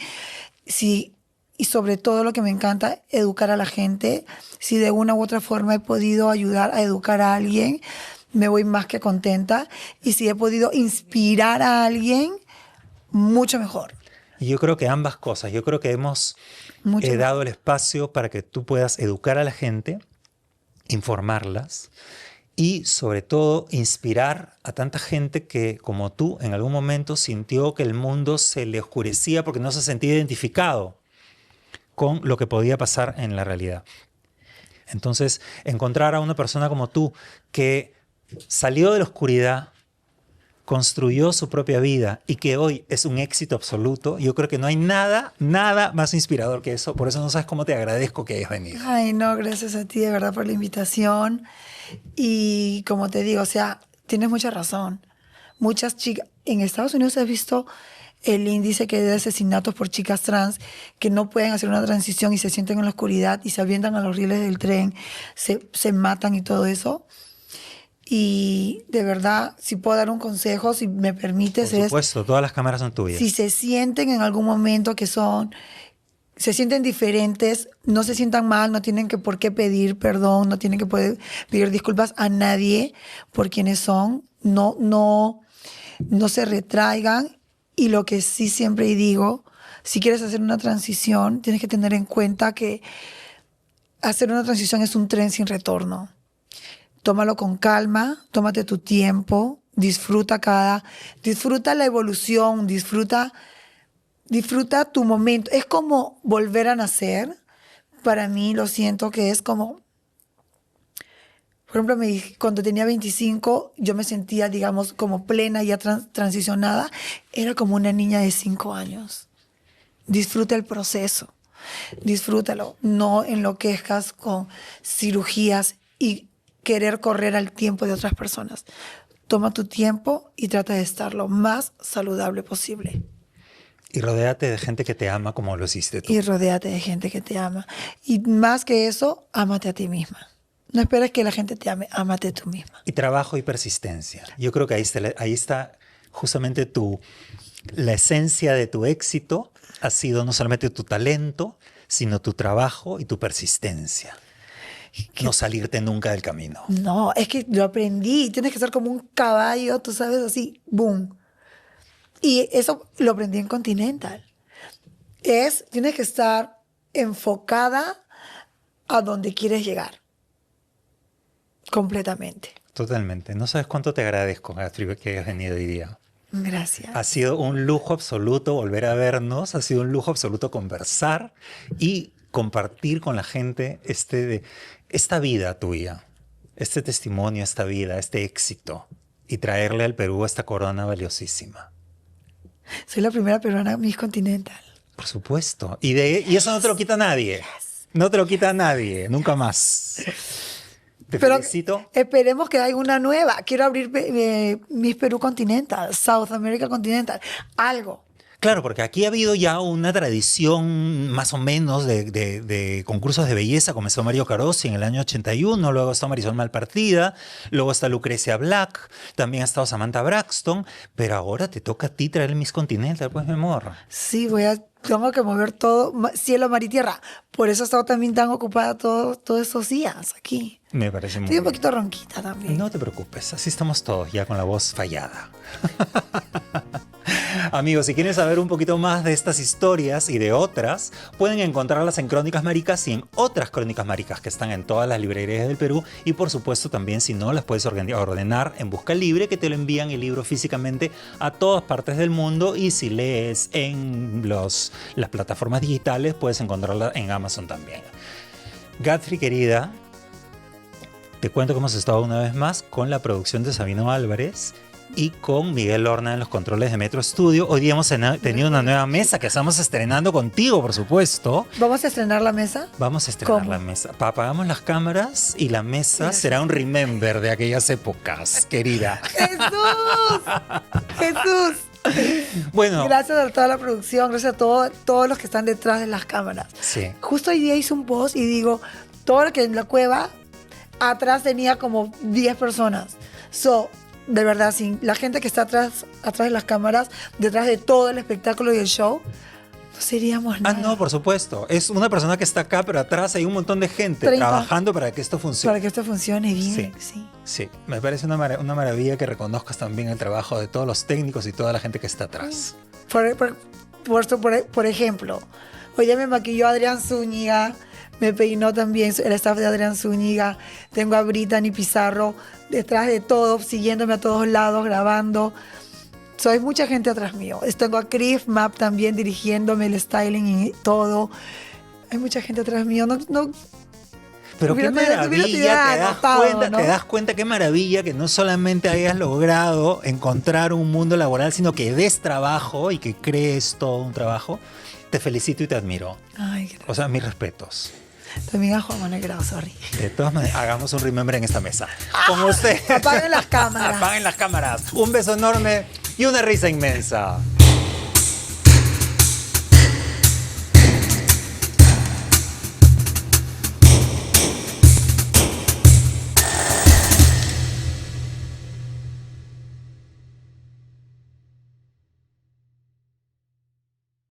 [SPEAKER 1] Y sobre todo lo que me encanta, educar a la gente. Si de una u otra forma he podido ayudar a educar a alguien, me voy más que contenta. Y si he podido inspirar a alguien, mucho mejor.
[SPEAKER 2] Y yo creo que ambas cosas. Yo creo que hemos dado el espacio para que tú puedas educar a la gente, informarlas y sobre todo inspirar a tanta gente que, como tú, en algún momento sintió que el mundo se le oscurecía porque no se sentía identificado con lo que podía pasar en la realidad. Entonces, encontrar a una persona como tú que salió de la oscuridad, construyó su propia vida y que hoy es un éxito absoluto, yo creo que no hay nada más inspirador que eso. Por eso no sabes cómo te agradezco que hayas venido.
[SPEAKER 1] Ay, no, gracias a ti de verdad por la invitación. Y como te digo, o sea, tienes mucha razón. Muchas chicas, en Estados Unidos has visto el índice que hay de asesinatos por chicas trans que no pueden hacer una transición y se sienten en la oscuridad y se avientan a los rieles del tren, se matan y todo eso. Y de verdad, si puedo dar un consejo, si me permites,
[SPEAKER 2] por supuesto, todas las cámaras son tuyas.
[SPEAKER 1] Si se sienten en algún momento se sienten diferentes, no se sientan mal, no tienen por qué pedir perdón, no tienen que poder pedir disculpas a nadie por quienes son, no se retraigan Y lo que sí siempre digo, si quieres hacer una transición, tienes que tener en cuenta que hacer una transición es un tren sin retorno. Tómalo con calma, tómate tu tiempo, disfruta la evolución, disfruta tu momento. Es como volver a nacer. Para mí lo siento que es como, por ejemplo, cuando tenía 25, yo me sentía, digamos, como plena, ya transicionada. Era como una niña de 5 años. Disfruta el proceso, disfrútalo. No enloquezcas con cirugías y querer correr al tiempo de otras personas. Toma tu tiempo y trata de estar lo más saludable posible.
[SPEAKER 2] Y rodéate de gente que te ama como lo hiciste tú.
[SPEAKER 1] Y rodéate de gente que te ama. Y más que eso, ámate a ti misma. No esperes que la gente te ame, ámate tú misma.
[SPEAKER 2] Y trabajo y persistencia. Yo creo que ahí está justamente la esencia de tu éxito. Ha sido no solamente tu talento, sino tu trabajo y tu persistencia. No salirte nunca del camino.
[SPEAKER 1] No, es que lo aprendí. Tienes que ser como un caballo, tú sabes, así, boom. Y eso lo aprendí en Continental. Tienes que estar enfocada a donde quieres llegar. Completamente.
[SPEAKER 2] Totalmente. No sabes cuánto te agradezco, Gastri, que hayas venido hoy día.
[SPEAKER 1] Gracias.
[SPEAKER 2] Ha sido un lujo absoluto volver a vernos, ha sido un lujo absoluto conversar y compartir con la gente esta vida tuya, este testimonio, esta vida, este éxito y traerle al Perú esta corona valiosísima.
[SPEAKER 1] Soy la primera peruana Miss Continental.
[SPEAKER 2] Por supuesto. Y eso no te lo quita nadie. No te lo quita nadie, nunca más. Te felicito.
[SPEAKER 1] Esperemos que haya una nueva. Quiero abrir Miss Perú Continental, South America Continental, algo.
[SPEAKER 2] Claro, porque aquí ha habido ya una tradición más o menos de concursos de belleza. Comenzó Mario Carosi en el año 81, luego está Marisol Malpartida, luego está Lucrecia Black, también ha estado Samantha Braxton, pero ahora te toca a ti traer el Miss Continental, pues, mi amor.
[SPEAKER 1] Sí, tengo que mover todo, cielo, mar y tierra. Por eso he estado también tan ocupada todos estos días aquí.
[SPEAKER 2] Me parece muy
[SPEAKER 1] Estoy un
[SPEAKER 2] bien.
[SPEAKER 1] poquito ronquita también.
[SPEAKER 2] No te preocupes, así estamos todos ya con la voz fallada. Amigos, si quieren saber un poquito más de estas historias y de otras, pueden encontrarlas en Crónicas Maricas y en otras Crónicas Maricas que están en todas las librerías del Perú. Y por supuesto también, si no, las puedes ordenar en Busca Libre, que te lo envían el libro físicamente a todas partes del mundo. Y si lees en las plataformas digitales, puedes encontrarla en Amazon también. Gastri, querida, te cuento que hemos estado una vez más con la producción de Sabino Álvarez y con Miguel Lorna en los controles de Metro Studio. Hoy día hemos tenido una nueva mesa que estamos estrenando contigo, por supuesto.
[SPEAKER 1] ¿Vamos a estrenar la mesa?
[SPEAKER 2] Vamos a estrenar
[SPEAKER 1] ¿Cómo?
[SPEAKER 2] la mesa. Apagamos las cámaras y la mesa será un remember de aquellas épocas, querida.
[SPEAKER 1] ¡Jesús! ¡Jesús!
[SPEAKER 2] Bueno.
[SPEAKER 1] Gracias a toda la producción, gracias a todos los que están detrás de las cámaras.
[SPEAKER 2] Sí.
[SPEAKER 1] Justo hoy día hice un post y digo, todo lo que en la cueva, atrás tenía como 10 personas. De verdad, sí, la gente que está atrás de las cámaras, detrás de todo el espectáculo y el show, no seríamos nada.
[SPEAKER 2] No, por supuesto. Es una persona que está acá, pero atrás hay un montón de gente
[SPEAKER 1] 30.
[SPEAKER 2] trabajando para que esto funcione.
[SPEAKER 1] Para que esto funcione bien,
[SPEAKER 2] Sí.
[SPEAKER 1] sí.
[SPEAKER 2] Sí, me parece una maravilla que reconozcas también el trabajo de todos los técnicos y toda la gente que está atrás.
[SPEAKER 1] Por ejemplo, hoy día me maquilló Adrián Zúñiga, me peinó también el staff de Adrián Zúñiga, tengo a Brittany Pizarro detrás de todo, siguiéndome a todos lados, grabando. Hay mucha gente atrás mío. Tengo a Chris Map también dirigiéndome el styling y todo. Hay mucha gente atrás mío.
[SPEAKER 2] Pero qué maravilla,
[SPEAKER 1] ¿no?
[SPEAKER 2] te das cuenta qué maravilla que no solamente hayas logrado encontrar un mundo laboral, sino que des trabajo y que crees todo un trabajo. Te felicito y te admiro.
[SPEAKER 1] Ay, gracias.
[SPEAKER 2] O sea, mis respetos.
[SPEAKER 1] También a Juan Manuel Grau, sorry.
[SPEAKER 2] De todas maneras, hagamos un remember en esta mesa. Como usted.
[SPEAKER 1] Apaguen las cámaras.
[SPEAKER 2] Apaguen las cámaras. Un beso enorme y una risa inmensa.